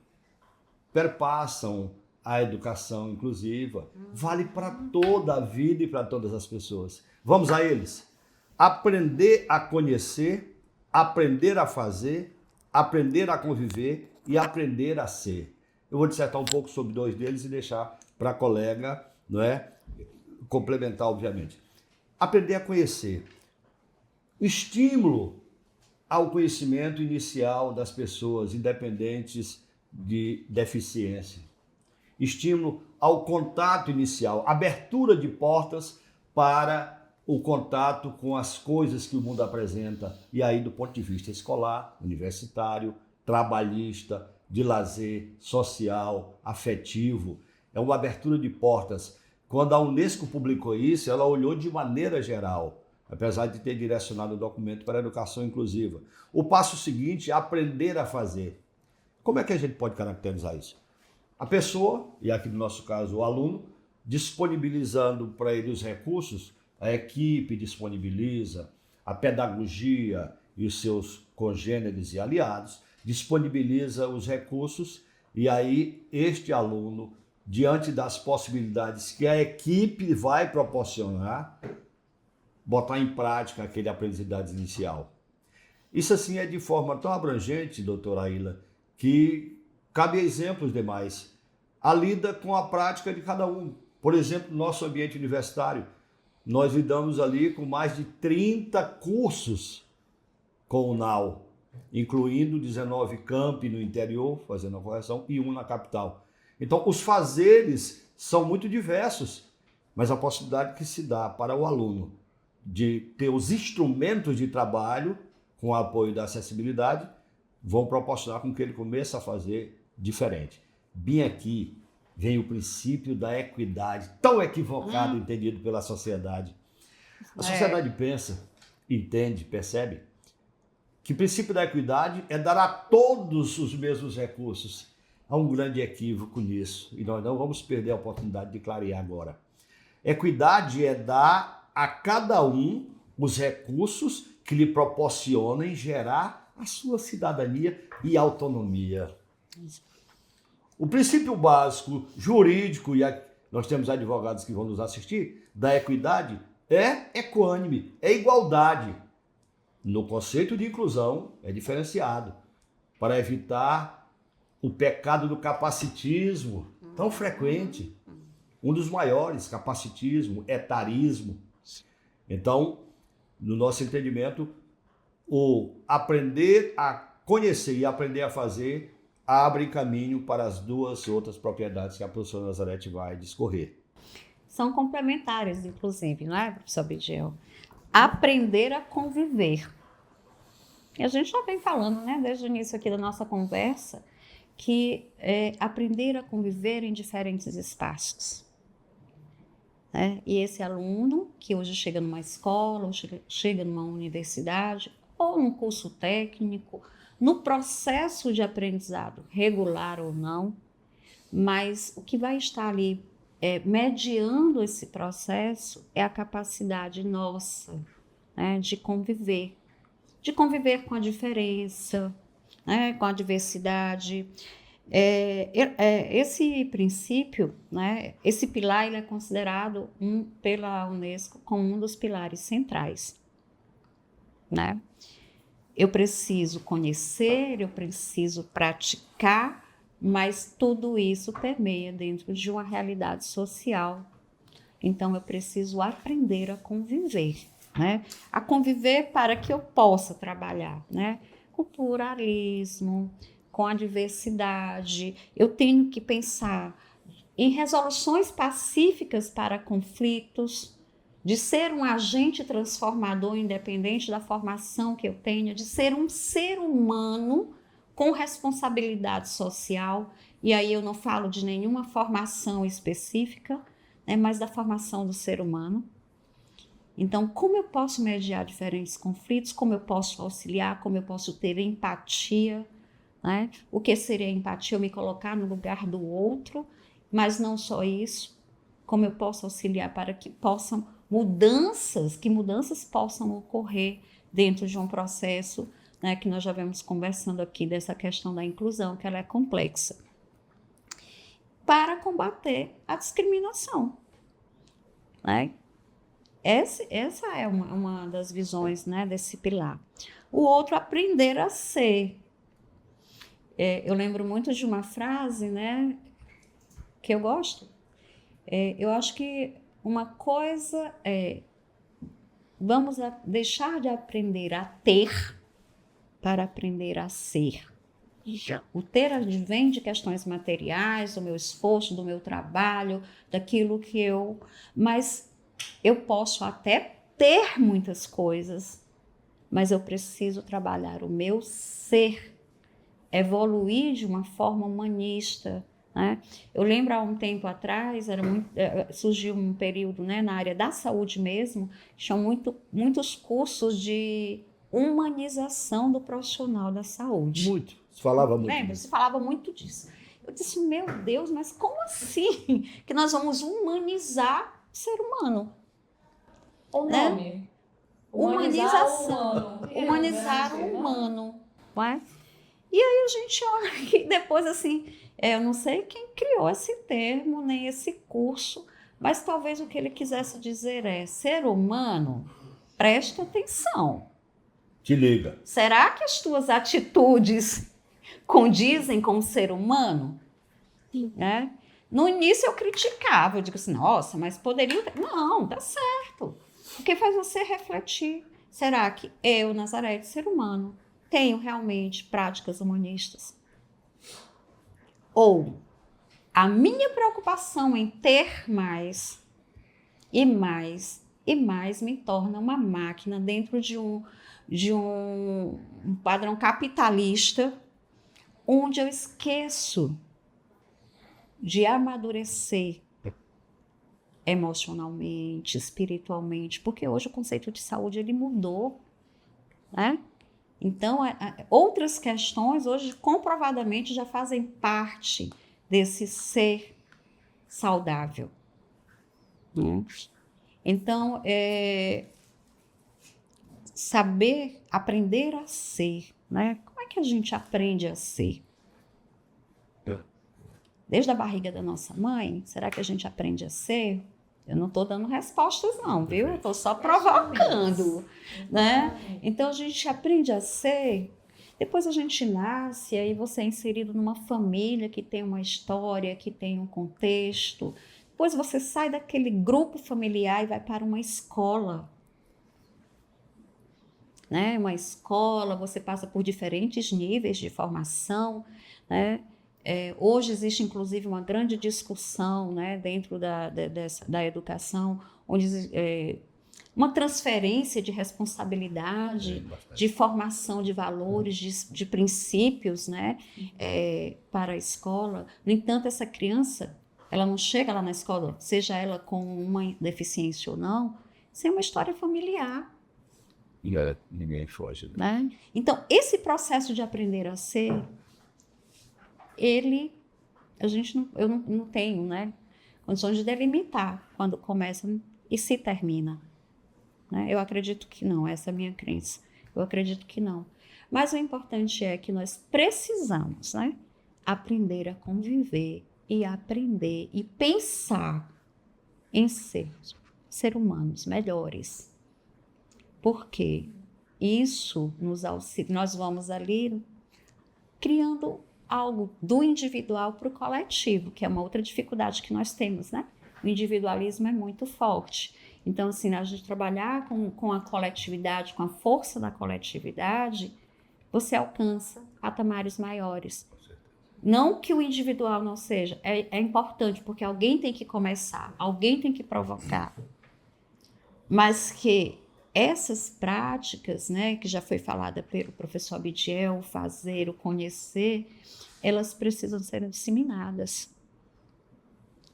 perpassam a educação inclusiva. Vale para toda a vida e para todas as pessoas. Vamos a eles. Aprender a conhecer, aprender a fazer, aprender a conviver e aprender a ser. Eu vou dissertar um pouco sobre 2 deles e deixar para a colega, não é, complementar, obviamente. Aprender a conhecer. O estímulo ao conhecimento inicial das pessoas, independentes de deficiência. Estímulo ao contato inicial, abertura de portas para o contato com as coisas que o mundo apresenta, e aí do ponto de vista escolar, universitário, trabalhista, de lazer, social, afetivo. É uma abertura de portas. Quando a Unesco publicou isso, ela olhou de maneira geral, apesar de ter direcionado o documento para a educação inclusiva. O passo seguinte é aprender a fazer. Como é que a gente pode caracterizar isso? A pessoa, e aqui no nosso caso o aluno, disponibilizando para ele os recursos, a equipe disponibiliza, a pedagogia e os seus congêneres e aliados disponibiliza os recursos, e aí este aluno, diante das possibilidades que a equipe vai proporcionar, botar em prática aquele aprendizado inicial. Isso assim é de forma tão abrangente, doutora Aila, que cabe exemplos demais. A lida com a prática de cada um. Por exemplo, no nosso ambiente universitário, nós lidamos ali com mais de 30 cursos com o NAU, incluindo 19 campi no interior, fazendo a correção, e 1 na capital. Então, os fazeres são muito diversos, mas a possibilidade que se dá para o aluno de ter os instrumentos de trabalho com o apoio da acessibilidade vão proporcionar com que ele comece a fazer diferente. Bem aqui vem o princípio da equidade, tão equivocado, entendido pela sociedade. A sociedade pensa, entende, percebe que o princípio da equidade é dar a todos os mesmos recursos. Há um grande equívoco nisso e nós não vamos perder a oportunidade de clarear agora. Equidade é dar a cada um os recursos que lhe proporcionem gerar a sua cidadania e autonomia. O princípio básico jurídico, e nós temos advogados que vão nos assistir, da equidade é equânime, é igualdade. No conceito de inclusão é diferenciado, para evitar o pecado do capacitismo, tão frequente. Um dos maiores, capacitismo, etarismo. Então, no nosso entendimento, o aprender a conhecer e aprender a fazer abre caminho para as duas outras propriedades que a professora Nazarete vai discorrer. São complementares, inclusive, não é, professor Bidiel? Aprender a conviver. E a gente já vem falando, né, desde o início aqui da nossa conversa, que aprender a conviver em diferentes espaços. E esse aluno que hoje chega numa escola, ou chega numa universidade, ou num curso técnico, no processo de aprendizado, regular ou não, mas o que vai estar ali mediando esse processo é a capacidade nossa, né, de conviver com a diferença, né, com a diversidade. Esse princípio, né, esse pilar, ele é considerado pela Unesco como um dos pilares centrais, né? Eu preciso conhecer, eu preciso praticar, mas tudo isso permeia dentro de uma realidade social. Então, eu preciso aprender a conviver, né? A conviver para que eu possa trabalhar, né? Com o pluralismo, com a diversidade. Eu tenho que pensar em resoluções pacíficas para conflitos, de ser um agente transformador independente da formação que eu tenha, de ser um ser humano com responsabilidade social. E aí eu não falo de nenhuma formação específica, né, mas da formação do ser humano. Então, como eu posso mediar diferentes conflitos, como eu posso auxiliar, como eu posso ter empatia, né? O que seria empatia? Eu me colocar no lugar do outro, mas não só isso, como eu posso auxiliar para que mudanças possam ocorrer dentro de um processo, né, que nós já vemos conversando aqui dessa questão da inclusão, que ela é complexa, para combater a discriminação, né? Essa é uma das visões, né, desse pilar. O outro, aprender a ser. Eu lembro muito de uma frase, né, que eu gosto. Eu acho que uma coisa vamos deixar de aprender a ter para aprender a ser. O ter advém de questões materiais, do meu esforço, do meu trabalho, daquilo que mas eu posso até ter muitas coisas, mas eu preciso trabalhar o meu ser, evoluir de uma forma humanista, né? Eu lembro há um tempo atrás, surgiu um período, né, na área da saúde mesmo, tinham muitos cursos de humanização do profissional da saúde. Muito, se falava muito. Lembra? Se falava muito disso. Eu disse, meu Deus, mas como assim que nós vamos humanizar o ser humano? O nome? Né? Humanização. Humanizar o humano. Não é? E aí a gente olha que depois, assim, eu não sei quem criou esse termo, nem esse curso, mas talvez o que ele quisesse dizer é, ser humano, presta atenção. Te liga. Será que as tuas atitudes condizem com o ser humano? É? No início eu criticava, eu digo assim, nossa, mas poderia... Não, tá certo. Porque faz você refletir. Será que eu, Nazarete, ser humano, tenho realmente práticas humanistas? Ou a minha preocupação em ter mais e mais e mais me torna uma máquina dentro de um padrão capitalista, onde eu esqueço de amadurecer emocionalmente, espiritualmente, porque hoje o conceito de saúde ele mudou, né? Então, outras questões hoje comprovadamente já fazem parte desse ser saudável, né? Então, aprender a ser, né? Como é que a gente aprende a ser? Desde a barriga da nossa mãe, será que a gente aprende a ser? Eu não estou dando respostas não, viu? Eu estou só provocando, né? Então, a gente aprende a ser Depois a gente nasce, aí você é inserido numa família que tem uma história, que tem um contexto. Depois você sai daquele grupo familiar e vai para uma escola. Né? Uma escola, você passa por diferentes níveis de formação, né? Hoje existe, inclusive, uma grande discussão, né, dentro da educação, onde uma transferência de responsabilidade, de formação de valores, de princípios, né, para a escola. No entanto, essa criança, ela não chega lá na escola, seja ela com uma deficiência ou não, sem uma história familiar. Ninguém foge. Né? Então, esse processo de aprender a ser, eu não tenho, né, condições de delimitar quando começa e se termina. Né? Eu acredito que não, essa é a minha crença. Eu acredito que não. Mas o importante é que nós precisamos, né, aprender a conviver e aprender e pensar em ser humanos melhores. Porque isso nos auxilia, nós vamos ali criando algo do individual para o coletivo, que é uma outra dificuldade que nós temos, né? O individualismo é muito forte. Então, assim, a gente trabalhar com a coletividade, com a força da coletividade, você alcança patamares maiores. Não que o individual não seja, é importante, porque alguém tem que começar, alguém tem que provocar. Mas que essas práticas, né, que já foi falada pelo professor Abdiel, o fazer, o conhecer, elas precisam ser disseminadas,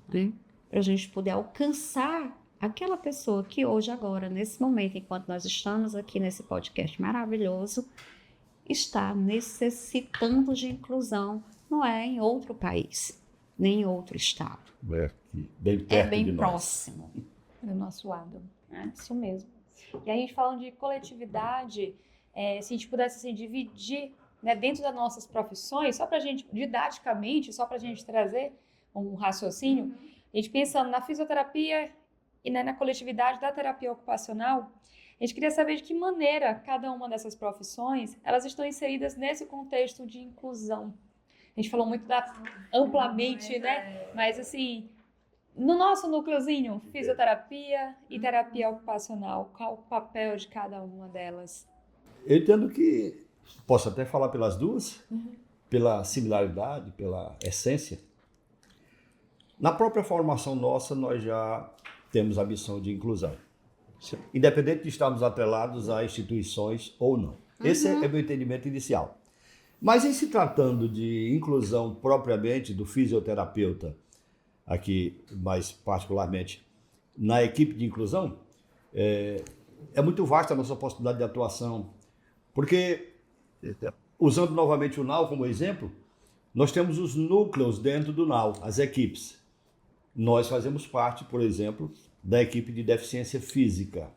né, para a gente poder alcançar aquela pessoa que hoje, agora, nesse momento, enquanto nós estamos aqui nesse podcast maravilhoso, está necessitando de inclusão, não é em outro país, nem em outro estado. É aqui, bem perto bem de nós. próximo. Do nosso lado. Isso mesmo. E a gente falando de coletividade, se a gente pudesse assim, dividir, né, dentro das nossas profissões, só para a gente, didaticamente, só para a gente trazer um raciocínio, a gente pensando na fisioterapia e, né, na coletividade da terapia ocupacional, a gente queria saber de que maneira cada uma dessas profissões elas estão inseridas nesse contexto de inclusão. A gente falou muito amplamente, né? Mas assim, no nosso núcleozinho, fisioterapia e terapia ocupacional, qual o papel de cada uma delas? Eu entendo que, posso até falar pelas duas, pela similaridade, pela essência. Na própria formação nossa, nós já temos a missão de inclusão, independente de estarmos atrelados a instituições ou não. Esse é meu entendimento inicial. Mas em se tratando de inclusão propriamente do fisioterapeuta, aqui mais particularmente na equipe de inclusão, é muito vasta a nossa possibilidade de atuação, porque, usando novamente o NAU como exemplo, nós temos os núcleos dentro do NAU, as equipes. Nós fazemos parte, por exemplo, da equipe de deficiência física.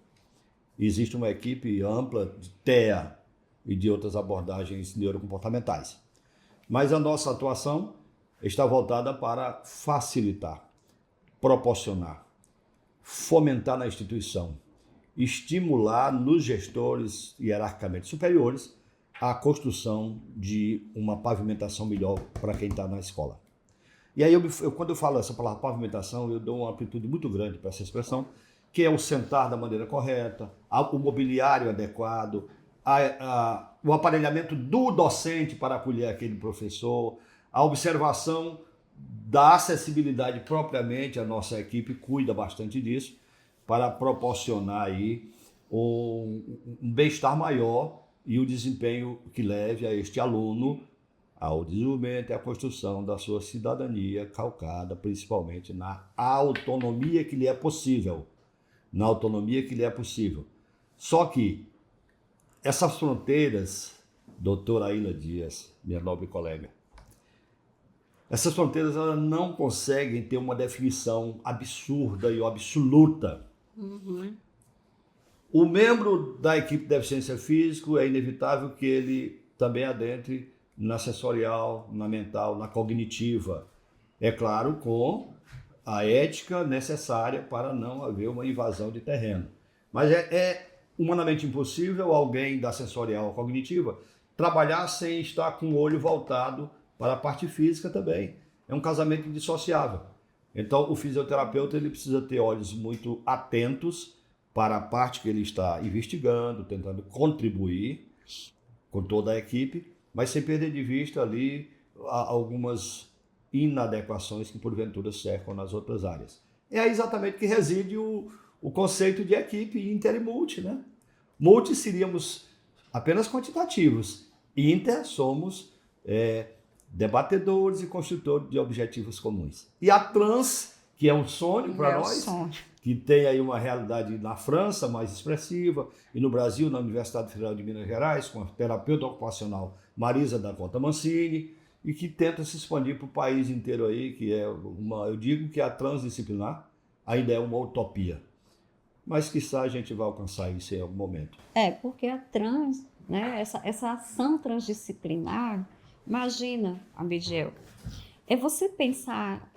Existe uma equipe ampla de TEA e de outras abordagens neurocomportamentais. Mas a nossa atuação está voltada para facilitar, proporcionar, fomentar na instituição, estimular nos gestores hierarquicamente superiores a construção de uma pavimentação melhor para quem está na escola. E aí, quando eu falo essa palavra pavimentação, eu dou uma amplitude muito grande para essa expressão, que é o sentar da maneira correta, o mobiliário adequado, o aparelhamento do docente para acolher aquele professor, a observação da acessibilidade propriamente. A nossa equipe cuida bastante disso, para proporcionar aí um bem-estar maior e o desempenho que leve a este aluno ao desenvolvimento e à construção da sua cidadania, calcada principalmente na autonomia que lhe é possível. Na autonomia que lhe é possível. Só que essas fronteiras, doutora Aila Dias, minha nobre colega, essas fronteiras elas não conseguem ter uma definição absurda e absoluta. O membro da equipe de deficiência física é inevitável que ele também adentre na sensorial, na mental, na cognitiva. É claro, com a ética necessária para não haver uma invasão de terreno. Mas é humanamente impossível alguém da sensorial ou cognitiva trabalhar sem estar com o olho voltado para a parte física também. É um casamento indissociável. Então, o fisioterapeuta ele precisa ter olhos muito atentos para a parte que ele está investigando, tentando contribuir com toda a equipe, mas sem perder de vista ali algumas inadequações que porventura cercam nas outras áreas. É aí exatamente que reside o conceito de equipe inter e multi, né? Multi seríamos apenas quantitativos, inter somos debatedores e construtores de objetivos comuns. E a trans, que é um sonho para nós, que tem aí uma realidade na França mais expressiva, e no Brasil, na Universidade Federal de Minas Gerais, com a terapeuta ocupacional Marisa da Costa Mancini, e que tenta se expandir para o país inteiro aí, que é eu digo que a transdisciplinar ainda é uma utopia. Mas quiçá a gente vai alcançar isso em algum momento. Porque a trans, né, essa ação transdisciplinar, imagina, Abigail, é você pensar,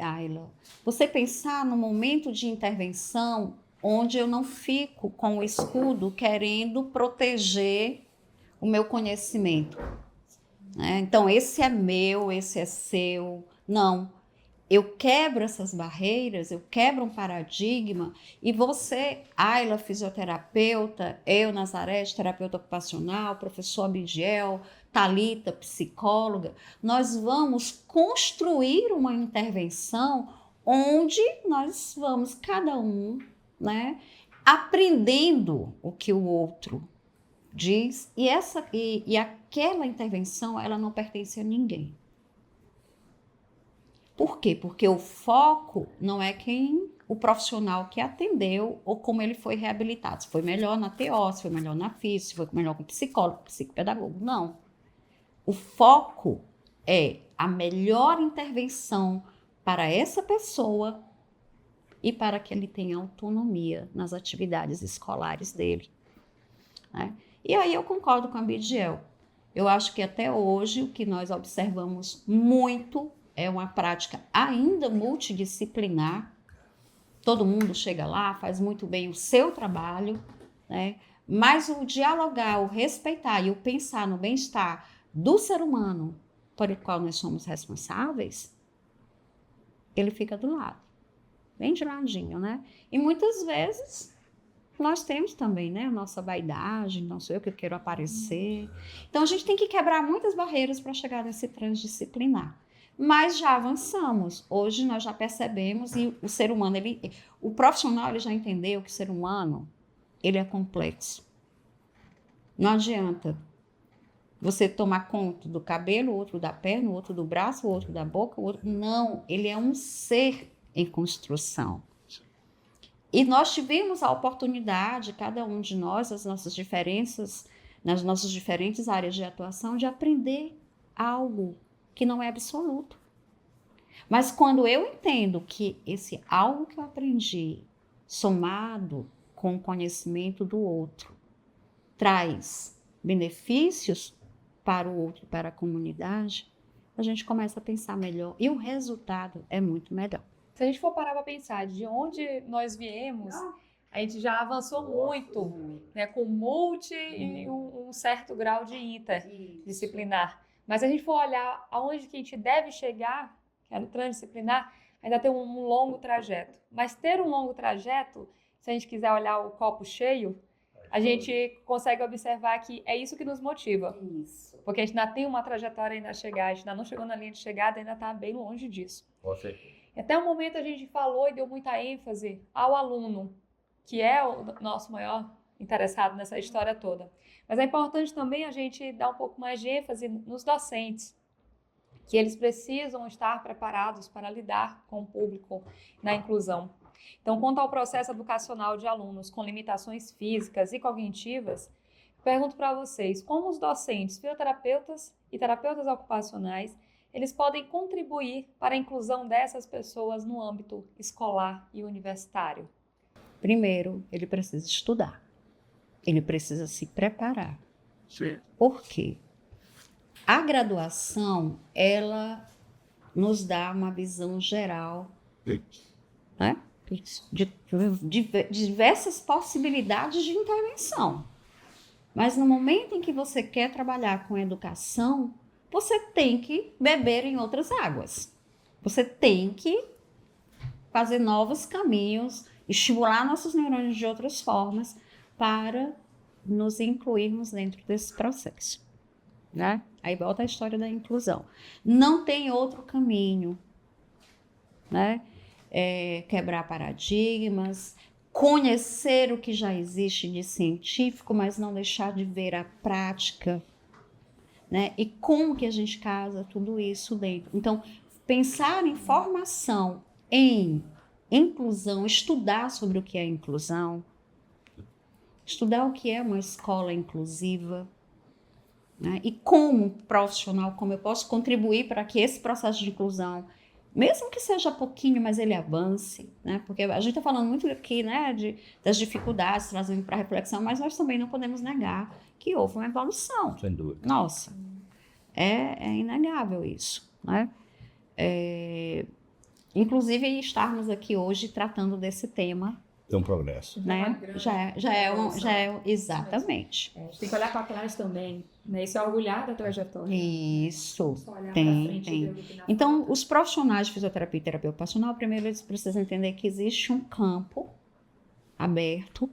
Ayla, você pensar no momento de intervenção onde eu não fico com o escudo querendo proteger o meu conhecimento. Né? Então, esse é meu, esse é seu. Não. Eu quebro essas barreiras, eu quebro um paradigma e você, Ayla, fisioterapeuta, eu, Nazaré, terapeuta ocupacional, professor Abigail, Thalita, psicóloga, nós vamos construir uma intervenção onde nós vamos, cada um, né, aprendendo o que o outro diz e aquela intervenção, ela não pertence a ninguém. Por quê? Porque o foco não é o profissional que atendeu ou como ele foi reabilitado. Se foi melhor na TO, se foi melhor na FIS, se foi melhor com psicólogo, psicopedagogo. Não. O foco é a melhor intervenção para essa pessoa e para que ele tenha autonomia nas atividades escolares dele. Né? E aí eu concordo com a Abigail. Eu acho que até hoje o que nós observamos muito é uma prática ainda multidisciplinar. Todo mundo chega lá, faz muito bem o seu trabalho, né? Mas o dialogar, o respeitar e o pensar no bem-estar do ser humano por qual nós somos responsáveis, ele fica do lado, bem de ladinho, né? E muitas vezes nós temos também, né, a nossa vaidade, não sou eu que quero aparecer. Então a gente tem que quebrar muitas barreiras para chegar nesse transdisciplinar. Mas já avançamos. Hoje nós já percebemos e o ser humano, o profissional ele já entendeu que o ser humano ele é complexo. Não adianta você tomar conta do cabelo, o outro da perna, o outro do braço, o outro da boca, o outro... Não, ele é um ser em construção. E nós tivemos a oportunidade, cada um de nós, as nossas diferenças, nas nossas diferentes áreas de atuação, de aprender algo que não é absoluto. Mas quando eu entendo que esse algo que eu aprendi, somado com o conhecimento do outro, traz benefícios para o outro, para a comunidade, a gente começa a pensar melhor e o resultado é muito melhor. Se a gente for parar para pensar de onde nós viemos, a gente já avançou muito, né, com multi e um certo grau de interdisciplinar. Mas se a gente for olhar aonde que a gente deve chegar, que é no transdisciplinar, ainda tem um longo trajeto. Mas ter um longo trajeto, se a gente quiser olhar o copo cheio, a gente consegue observar que é isso que nos motiva. Isso. Porque a gente ainda tem uma trajetória ainda a chegar, a gente ainda não chegou na linha de chegada, ainda está bem longe disso. Até o momento a gente falou e deu muita ênfase ao aluno, que é o nosso maior interessado nessa história toda. Mas é importante também a gente dar um pouco mais de ênfase nos docentes, que eles precisam estar preparados para lidar com o público na inclusão. Então, quanto ao processo educacional de alunos com limitações físicas e cognitivas, pergunto para vocês, como os docentes, fisioterapeutas e terapeutas ocupacionais, eles podem contribuir para a inclusão dessas pessoas no âmbito escolar e universitário? Primeiro, ele precisa estudar. Ele precisa se preparar. Sim. Por quê? A graduação, ela nos dá uma visão geral, né, de diversas possibilidades de intervenção. Mas no momento em que você quer trabalhar com educação, você tem que beber em outras águas. Você tem que fazer novos caminhos, estimular nossos neurônios de outras formas para nos incluirmos dentro desse processo, né? Aí volta a história da inclusão. Não tem outro caminho, né? Quebrar paradigmas, conhecer o que já existe de científico, mas não deixar de ver a prática, né? E como que a gente casa tudo isso dentro. Então, pensar em formação, em inclusão, estudar sobre o que é inclusão, estudar o que é uma escola inclusiva, né? E como profissional, como eu posso contribuir para que esse processo de inclusão, mesmo que seja pouquinho, mas ele avance, né? Porque a gente está falando muito aqui, né, das dificuldades, trazendo para reflexão, mas nós também não podemos negar que houve uma evolução. Sem dúvida. Nossa, é inegável isso, né? Inclusive, estarmos aqui hoje tratando desse tema, Tem um progresso. né? Exatamente. A gente tem que olhar para trás também, né? Isso é orgulhar da trajetória. Isso, Só olhar pra tem. frente e ver o que tem na Então, frente. os profissionais de fisioterapia e terapia ocupacional, primeiro eles precisam entender que existe um campo aberto,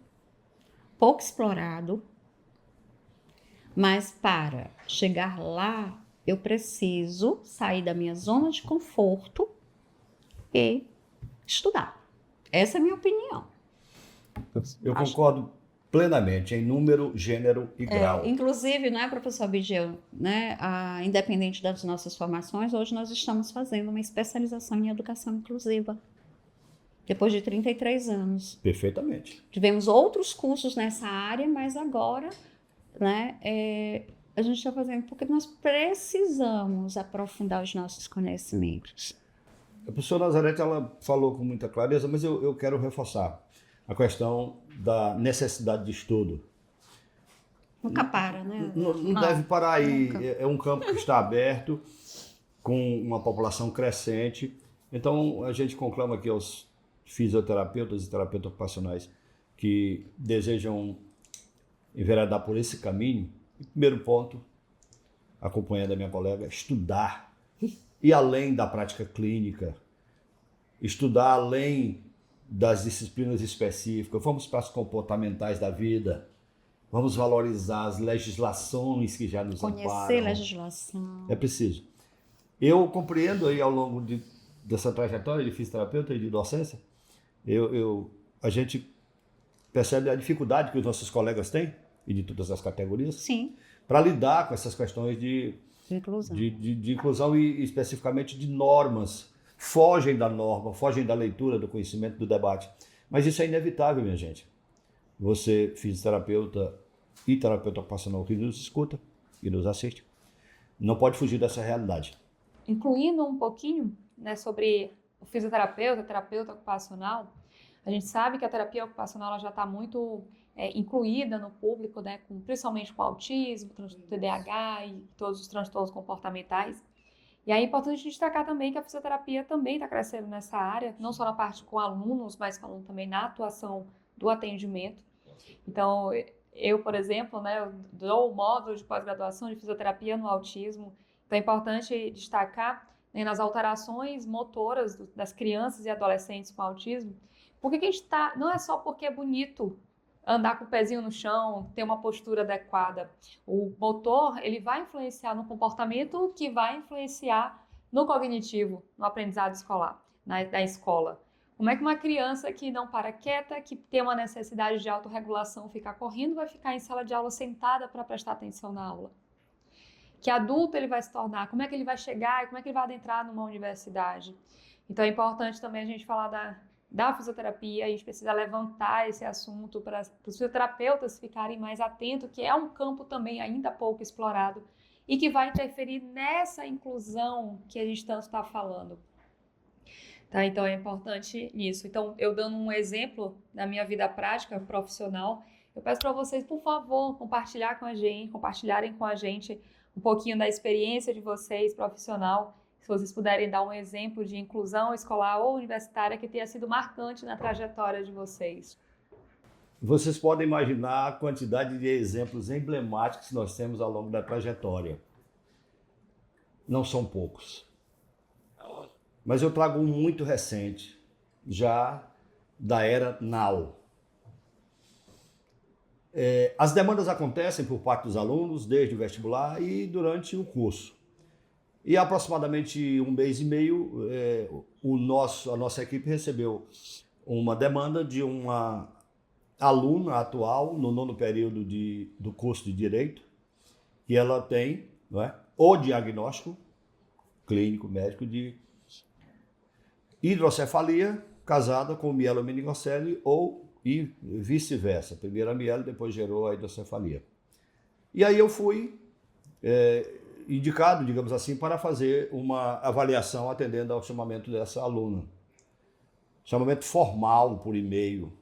pouco explorado, mas para chegar lá, eu preciso sair da minha zona de conforto e estudar. Essa é a minha opinião. Eu concordo plenamente em número, gênero e grau. Inclusive, né, professor Abidiel, né, independente das nossas formações, hoje nós estamos fazendo uma especialização em educação inclusiva. Depois de 33 anos. Perfeitamente. Tivemos outros cursos nessa área, mas agora, né, a gente está fazendo porque nós precisamos aprofundar os nossos conhecimentos. A professora Nazarete, ela falou com muita clareza, mas eu quero reforçar a questão da necessidade de estudo. Nunca para, né? Não deve parar aí. Nunca. É um campo que está aberto, com uma população crescente. Então, a gente conclama aqui aos fisioterapeutas e terapeutas ocupacionais que desejam enveredar por esse caminho. Primeiro ponto, acompanhando a minha colega, estudar. E além da prática clínica, estudar além das disciplinas específicas, vamos para as comportamentais da vida, vamos valorizar as legislações que já nos amparam. Conhecer legislação. É preciso. Eu compreendo aí ao longo dessa trajetória de fisioterapeuta e de docência, a gente percebe a dificuldade que os nossos colegas têm, e de todas as categorias, Sim, para lidar com essas questões de inclusão. de inclusão e especificamente de normas. Fogem da norma, fogem da leitura, do conhecimento, do debate. Mas isso é inevitável, minha gente. Você, fisioterapeuta e terapeuta ocupacional que nos escuta e nos assiste, não pode fugir dessa realidade. Incluindo um pouquinho, né, sobre o fisioterapeuta, terapeuta ocupacional, a gente sabe que a terapia ocupacional ela já está muito incluída no público, né, principalmente com autismo, TDAH e todos os transtornos comportamentais. E aí é importante destacar também que a fisioterapia também está crescendo nessa área, não só na parte com alunos, mas falando também na atuação do atendimento. Então, eu, por exemplo, né, eu dou o módulo de pós-graduação de fisioterapia no autismo. Então, é importante destacar, né, nas alterações motoras das crianças e adolescentes com autismo, porque que a gente está, não é só porque é bonito andar com o pezinho no chão, ter uma postura adequada. O motor, ele vai influenciar no comportamento que vai influenciar no cognitivo, no aprendizado escolar, na escola. Como é que uma criança que não para quieta, que tem uma necessidade de autorregulação, ficar correndo, vai ficar em sala de aula sentada para prestar atenção na aula? Que adulto ele vai se tornar? Como é que ele vai chegar e como é que ele vai adentrar numa universidade? Então é importante também a gente falar da fisioterapia, a gente precisa levantar esse assunto para os fisioterapeutas ficarem mais atentos, que é um campo também ainda pouco explorado e que vai interferir nessa inclusão que a gente tanto está falando. Tá? Então é importante isso. Então, eu dando um exemplo da minha vida prática profissional, eu peço para vocês, por favor, compartilharem com a gente um pouquinho da experiência de vocês profissional, se vocês puderem dar um exemplo de inclusão escolar ou universitária que tenha sido marcante na trajetória de vocês. vocês podem imaginar a quantidade de exemplos emblemáticos que nós temos ao longo da trajetória. Não são poucos. Mas eu trago um muito recente, já da era Now. As demandas acontecem por parte dos alunos, desde o vestibular e durante o curso. E há aproximadamente um mês e meio, a nossa equipe recebeu uma demanda de uma aluna atual no 9º período do curso de Direito, que ela tem, não é, o diagnóstico clínico médico de hidrocefalia casada com mielomeningocele e vice-versa. Primeiro a mielo, depois gerou a hidrocefalia. E aí eu fui indicado, digamos assim, para fazer uma avaliação atendendo ao chamamento dessa aluna. Chamamento formal por e-mail.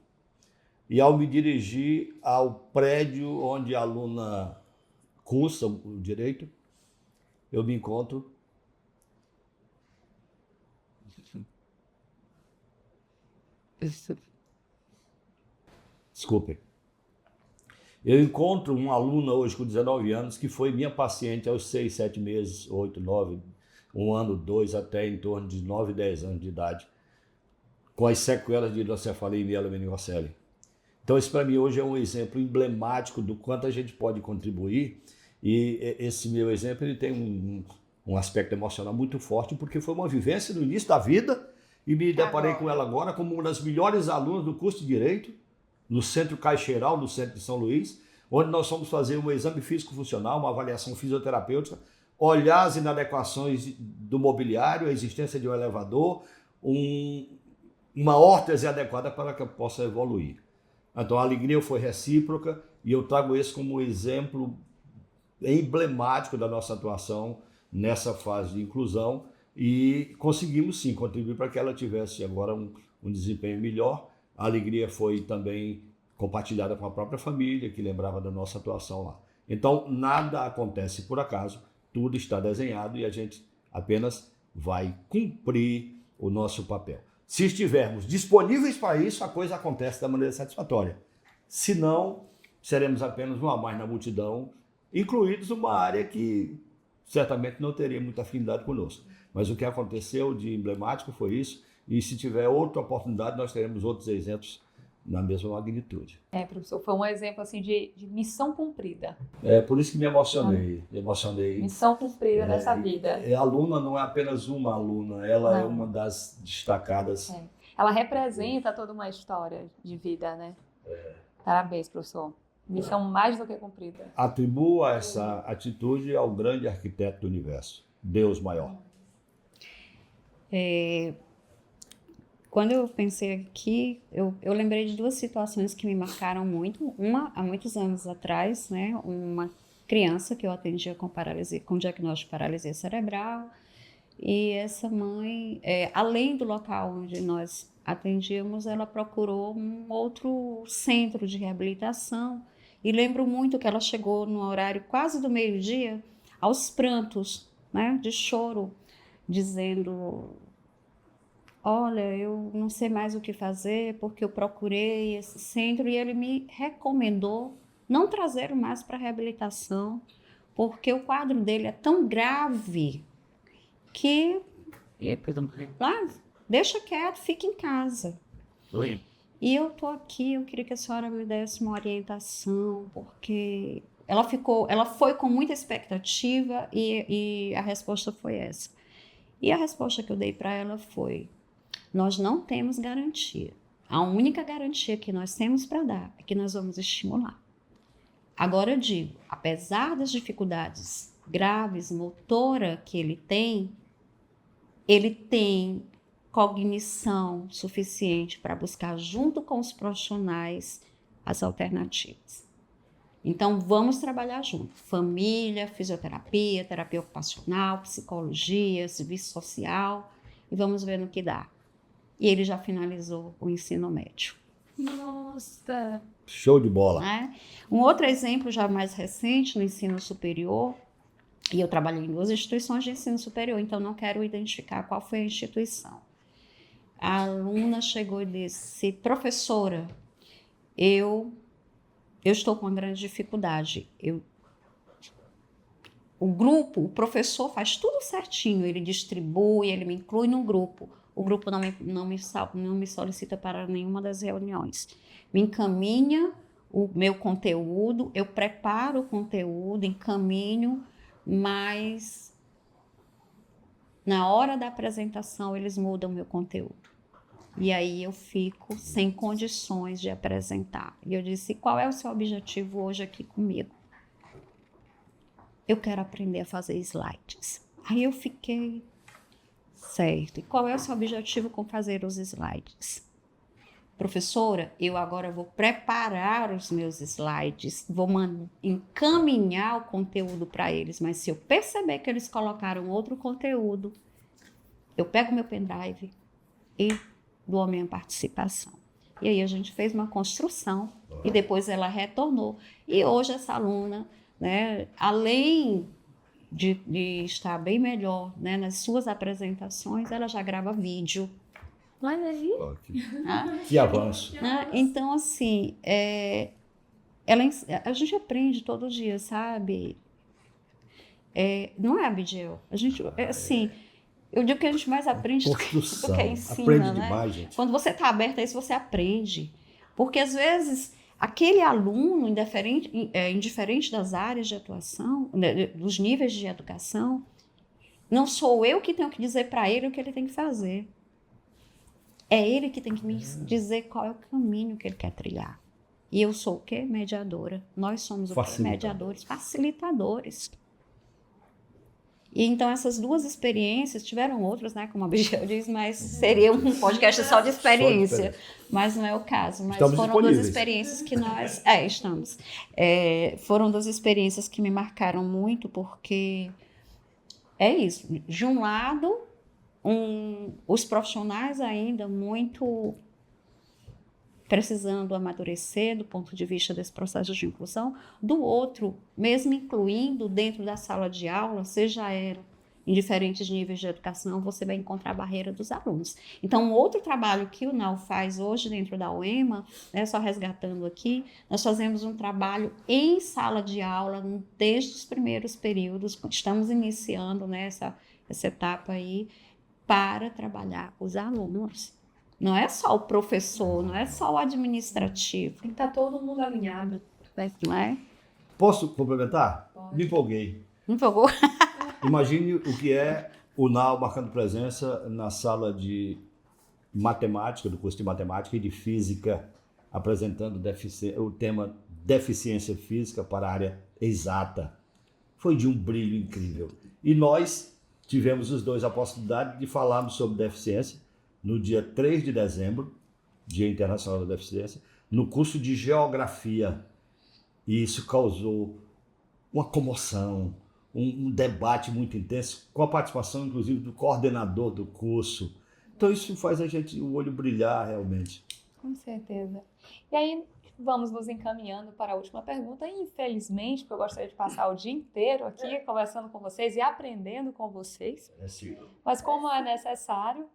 E ao me dirigir ao prédio onde a aluna cursa o direito, eu me encontro Desculpem. Eu encontro uma aluna hoje com 19 anos que foi minha paciente aos 6, 7 meses, 8, 9, 1 ano, 2, até em torno de 9, 10 anos de idade, com as sequelas de hidrocefalia e mielomeningocele. Então, isso para mim hoje é um exemplo emblemático do quanto a gente pode contribuir, e esse meu exemplo ele tem um aspecto emocional muito forte, porque foi uma vivência no início da vida, e me deparei com ela agora como uma das melhores alunas do curso de Direito, no Centro Caixeiral, no centro de São Luís, onde nós fomos fazer um exame físico-funcional, uma avaliação fisioterapêutica, olhar as inadequações do mobiliário, a existência de um elevador, uma órtese adequada para que eu possa evoluir. Então a alegria foi recíproca e eu trago esse como um exemplo emblemático da nossa atuação nessa fase de inclusão e conseguimos sim contribuir para que ela tivesse agora um desempenho melhor. A alegria foi também compartilhada com a própria família, que lembrava da nossa atuação lá. Então, nada acontece por acaso, tudo está desenhado e a gente apenas vai cumprir o nosso papel. Se estivermos disponíveis para isso, a coisa acontece da maneira satisfatória. Se não, seremos apenas um a mais na multidão, incluídos uma área que certamente não teria muita afinidade conosco. Mas o que aconteceu de emblemático foi isso. E se tiver outra oportunidade, nós teremos outros exemplos na mesma magnitude. Professor, foi um exemplo assim de missão cumprida. Por isso que me emocionei. Missão cumprida dessa vida. A aluna não é apenas uma aluna, ela é uma das destacadas. Ela representa toda uma história de vida, né? Parabéns, professor. Missão mais do que cumprida. Atribuo essa atitude ao grande arquiteto do universo, Deus maior. Quando eu pensei aqui, eu lembrei de duas situações que me marcaram muito. Uma, há muitos anos atrás, né, uma criança que eu atendia com diagnóstico de paralisia cerebral. E essa mãe, além do local onde nós atendíamos, ela procurou um outro centro de reabilitação. E lembro muito que ela chegou no horário quase do meio-dia, aos prantos, né, de choro, dizendo: olha, eu não sei mais o que fazer porque eu procurei esse centro e ele me recomendou não trazer mais para a reabilitação porque o quadro dele é tão grave que deixa quieto, fica em casa. Oi. E eu tô aqui, eu queria que a senhora me desse uma orientação, porque ela foi com muita expectativa e a resposta foi essa. E a resposta que eu dei para ela foi: nós não temos garantia. A única garantia que nós temos para dar é que nós vamos estimular. Agora eu digo, apesar das dificuldades graves, motora que ele tem cognição suficiente para buscar junto com os profissionais as alternativas. Então vamos trabalhar junto. Família, fisioterapia, terapia ocupacional, psicologia, serviço social e vamos ver no que dá. E ele já finalizou o ensino médio. Nossa! Show de bola! Um outro exemplo já mais recente no ensino superior, e eu trabalhei em 2 instituições de ensino superior, então não quero identificar qual foi a instituição. A aluna chegou e disse: professora, eu estou com uma grande dificuldade. O grupo, o professor faz tudo certinho, ele distribui, ele me inclui no grupo. O grupo não me solicita para nenhuma das reuniões. Me encaminha o meu conteúdo, eu preparo o conteúdo, encaminho, mas na hora da apresentação eles mudam o meu conteúdo. E aí eu fico sem condições de apresentar. E eu disse, qual é o seu objetivo hoje aqui comigo? Eu quero aprender a fazer slides. Aí eu fiquei, certo. E qual é o seu objetivo com fazer os slides? Professora, eu agora vou preparar os meus slides, vou encaminhar o conteúdo para eles, mas se eu perceber que eles colocaram outro conteúdo, eu pego meu pendrive e dou a minha participação. E aí a gente fez uma construção e depois ela retornou. E hoje essa aluna, né, além de estar bem melhor, né, nas suas apresentações, ela já grava vídeo. Olha aí. Que avanço. Então, assim, a gente aprende todo dia, sabe? Não é, Abigail? A gente, assim, eu digo que a gente mais aprende do que ensina, aprende né? demais, gente. Quando você está aberto a isso, você aprende. Porque, às vezes, aquele aluno, indiferente das áreas de atuação, dos níveis de educação, não sou eu que tenho que dizer para ele o que ele tem que fazer. É ele que tem que me dizer qual é o caminho que ele quer trilhar. E eu sou o quê? Mediadora. Nós somos o quê? Mediadores, facilitadores. E então essas duas experiências, tiveram outras, né? Como a Abigail diz, mas seria um podcast só de experiência. Mas não é o caso. Mas foram duas experiências que nós... estamos. Foram duas experiências que me marcaram muito, porque é isso. De um lado... os profissionais ainda muito precisando amadurecer do ponto de vista desse processo de inclusão, do outro, mesmo incluindo dentro da sala de aula, seja em diferentes níveis de educação, você vai encontrar a barreira dos alunos. Então, outro trabalho que o NAU faz hoje dentro da UEMA, só resgatando aqui, nós fazemos um trabalho em sala de aula desde os primeiros períodos, estamos iniciando, né, essa etapa aí, para trabalhar os alunos. Não é só o professor, não é só o administrativo. Tem que estar todo mundo alinhado. Não é? Posso complementar? Pode. Me empolguei. Empolgou? Imagine o que é o NAU marcando presença na sala de matemática, do curso de matemática e de física, apresentando o tema deficiência física para a área exata. Foi de um brilho incrível. E nós tivemos os dois a possibilidade de falarmos sobre deficiência no dia 3 de dezembro, Dia Internacional da Deficiência, no curso de Geografia. E isso causou uma comoção, um debate muito intenso, com a participação, inclusive, do coordenador do curso. Então isso faz o olho brilhar realmente. Com certeza. E aí, vamos nos encaminhando para a última pergunta. Infelizmente, porque eu gostaria de passar o dia inteiro aqui conversando com vocês e aprendendo com vocês. Mas como é necessário,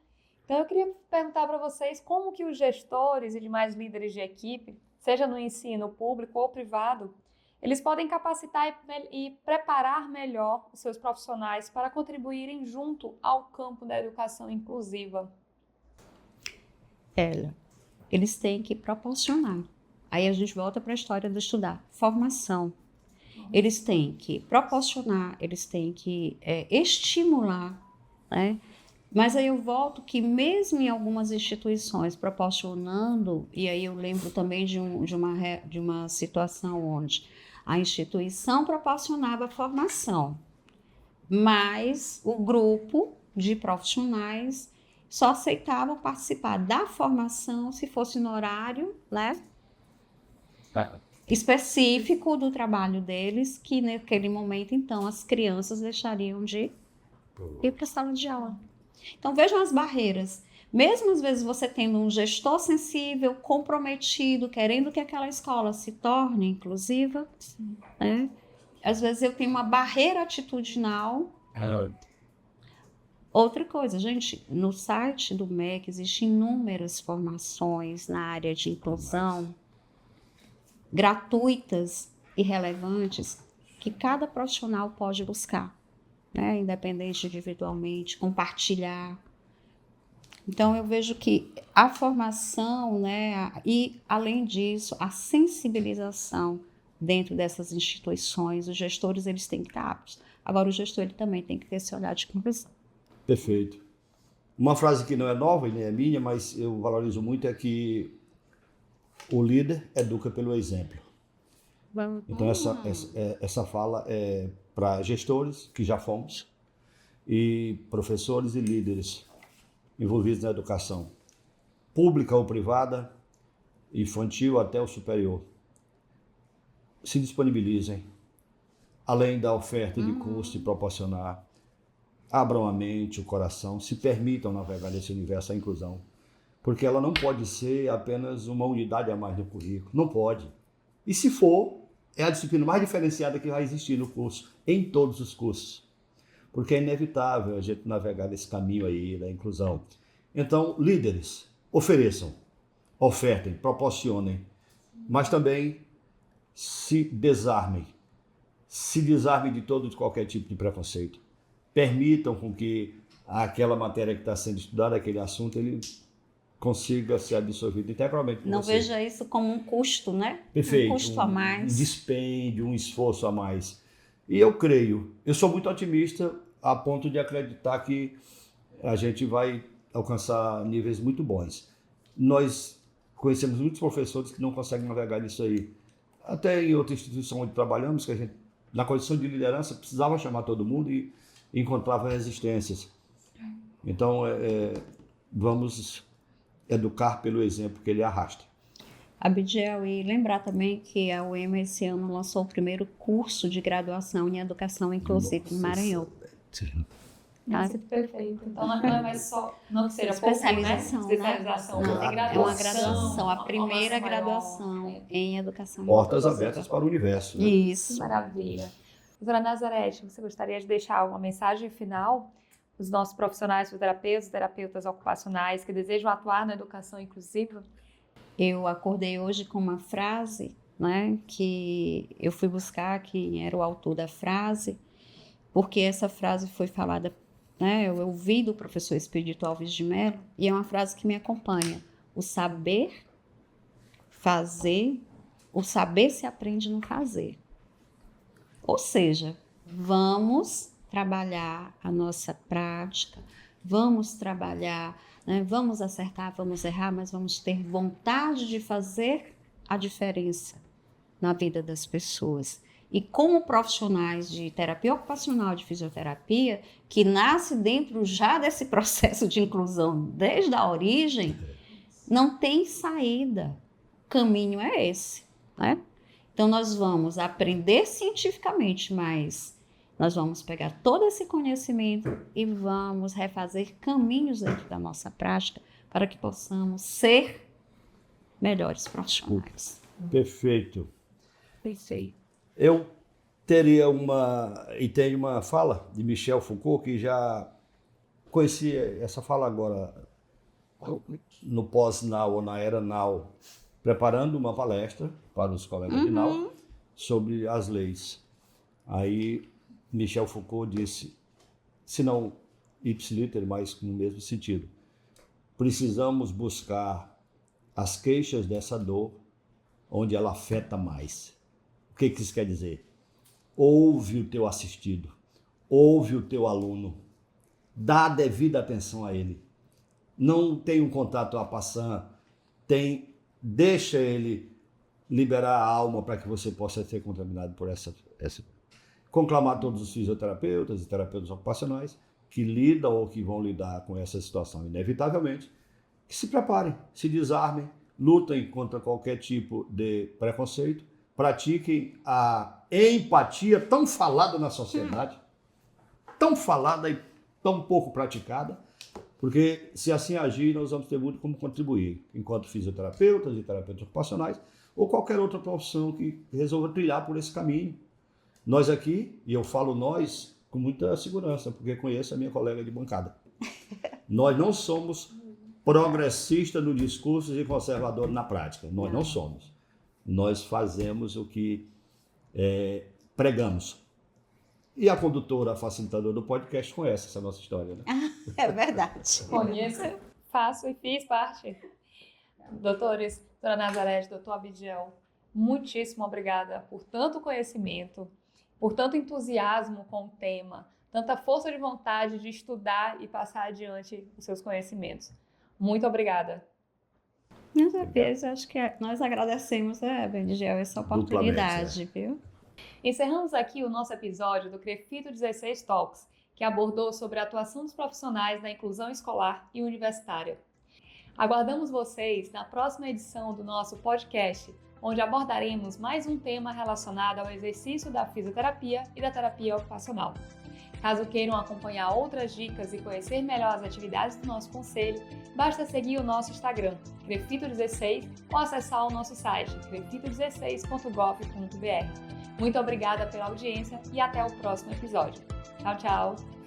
então eu queria perguntar para vocês como que os gestores e demais líderes de equipe, seja no ensino público ou privado, eles podem capacitar e preparar melhor os seus profissionais para contribuírem junto ao campo da educação inclusiva. Eles têm que proporcionar. Aí a gente volta para a história do estudar. Formação. Eles têm que proporcionar, eles têm que estimular, né? Mas aí eu volto que mesmo em algumas instituições proporcionando, e aí eu lembro também de uma situação onde a instituição proporcionava formação, mas o grupo de profissionais só aceitavam participar da formação se fosse no horário, né, específico do trabalho deles, que naquele momento, então, as crianças deixariam de ir para a sala de aula. Então, vejam as barreiras. Mesmo às vezes você tendo um gestor sensível, comprometido, querendo que aquela escola se torne inclusiva, né? Às vezes eu tenho uma barreira atitudinal. Outra coisa, gente, no site do MEC existem inúmeras formações na área de inclusão. gratuitas e relevantes que cada profissional pode buscar, né? Independente individualmente, compartilhar. Então, eu vejo que a formação, né, e, além disso, a sensibilização dentro dessas instituições, os gestores eles têm que estar aptos. Agora, o gestor ele também tem que ter esse olhar de conclusão. Perfeito. Uma frase que não é nova e nem é minha, mas eu valorizo muito, é que o líder educa pelo exemplo. Então, essa fala é para gestores, que já fomos, e professores e líderes envolvidos na educação, pública ou privada, infantil até o superior. Se disponibilizem, além da oferta de curso e proporcionar, abram a mente, o coração, se permitam navegar nesse universo da inclusão, porque ela não pode ser apenas uma unidade a mais no currículo, não pode. E se for, é a disciplina mais diferenciada que vai existir no curso, em todos os cursos, porque é inevitável a gente navegar nesse caminho aí da inclusão. Então, líderes, ofereçam, ofertem, proporcionem, mas também se desarmem de todo e qualquer tipo de preconceito. Permitam com que aquela matéria que está sendo estudada, aquele assunto, ele consiga ser absorvido integralmente por Não você. veja isso como um custo, né? Perfeito. Um custo a mais. Um dispêndio, um esforço a mais. E eu creio, eu sou muito otimista a ponto de acreditar que a gente vai alcançar níveis muito bons. Nós conhecemos muitos professores que não conseguem navegar nisso aí. Até em outra instituição onde trabalhamos, que a gente, na condição de liderança, precisava chamar todo mundo e encontrava resistências. Então, vamos educar pelo exemplo que ele arrasta. Abidiel, e lembrar também que a UEMA esse ano lançou o primeiro curso de graduação em educação inclusiva em Maranhão. Nossa, perfeito. Então não é mais só, não que seja Especialização, pouco, né? Especialização, Não, tem é uma graduação, a primeira formação graduação maior. em educação Portas inclusiva. abertas para o universo. Né? Isso. Maravilha. Doutora Nazarete, você gostaria de deixar uma mensagem final para os nossos profissionais fisioterapeutas, terapeutas ocupacionais que desejam atuar na educação inclusiva? Eu acordei hoje com uma frase, né, que eu fui buscar quem era o autor da frase, porque essa frase foi falada, né, eu ouvi do professor Expedito Alves de Mello, e é uma frase que me acompanha. O saber fazer, o saber se aprende no fazer. Ou seja, vamos trabalhar a nossa prática, vamos trabalhar, né, vamos acertar, vamos errar, mas vamos ter vontade de fazer a diferença na vida das pessoas. E como profissionais de terapia ocupacional, de fisioterapia, que nasce dentro já desse processo de inclusão desde a origem, não tem saída. O caminho é esse, né? Então, nós vamos aprender cientificamente, mas nós vamos pegar todo esse conhecimento e vamos refazer caminhos dentro da nossa prática para que possamos ser melhores profissionais. Perfeito. Pensei. Eu tenho uma fala de Michel Foucault, que já conheci essa fala agora no pós-Now ou na era Now, preparando uma palestra para os colegas de Now sobre as leis. Aí Michel Foucault disse, se não ipsiliter, mas no mesmo sentido, precisamos buscar as queixas dessa dor onde ela afeta mais. O que isso quer dizer? Ouve o teu assistido, ouve o teu aluno, dá a devida atenção a ele. Não tem um contato a passant, deixa ele liberar a alma para que você possa ser contaminado por essa. Conclamar todos os fisioterapeutas e terapeutas ocupacionais que lidam ou que vão lidar com essa situação inevitavelmente, que se preparem, se desarmem, lutem contra qualquer tipo de preconceito, pratiquem a empatia tão falada na sociedade, tão falada e tão pouco praticada, porque se assim agir, nós vamos ter muito como contribuir, enquanto fisioterapeutas e terapeutas ocupacionais, ou qualquer outra profissão que resolva trilhar por esse caminho. Nós aqui, e eu falo nós com muita segurança, porque conheço a minha colega de bancada, nós não somos progressistas no discurso e conservadores na prática, nós não somos. nós fazemos o que pregamos. E a condutora, a facilitadora do podcast conhece essa nossa história, né? É verdade. Conheço, faço e fiz parte. Doutores, doutora Nazarete, doutor Abidiel, muitíssimo obrigada por tanto conhecimento, por tanto entusiasmo com o tema, tanta força de vontade de estudar e passar adiante os seus conhecimentos. Muito obrigada. Mais uma vez, acho que nós agradecemos, Abidiel, essa oportunidade, viu? Encerramos aqui o nosso episódio do CREFITO 16 Talks, que abordou sobre a atuação dos profissionais na inclusão escolar e universitária. Aguardamos vocês na próxima edição do nosso podcast, onde abordaremos mais um tema relacionado ao exercício da fisioterapia e da terapia ocupacional. Caso queiram acompanhar outras dicas e conhecer melhor as atividades do nosso conselho, basta seguir o nosso Instagram, CREFITO16, ou acessar o nosso site, crefito16.gov.br. Muito obrigada pela audiência e até o próximo episódio. Tchau, tchau!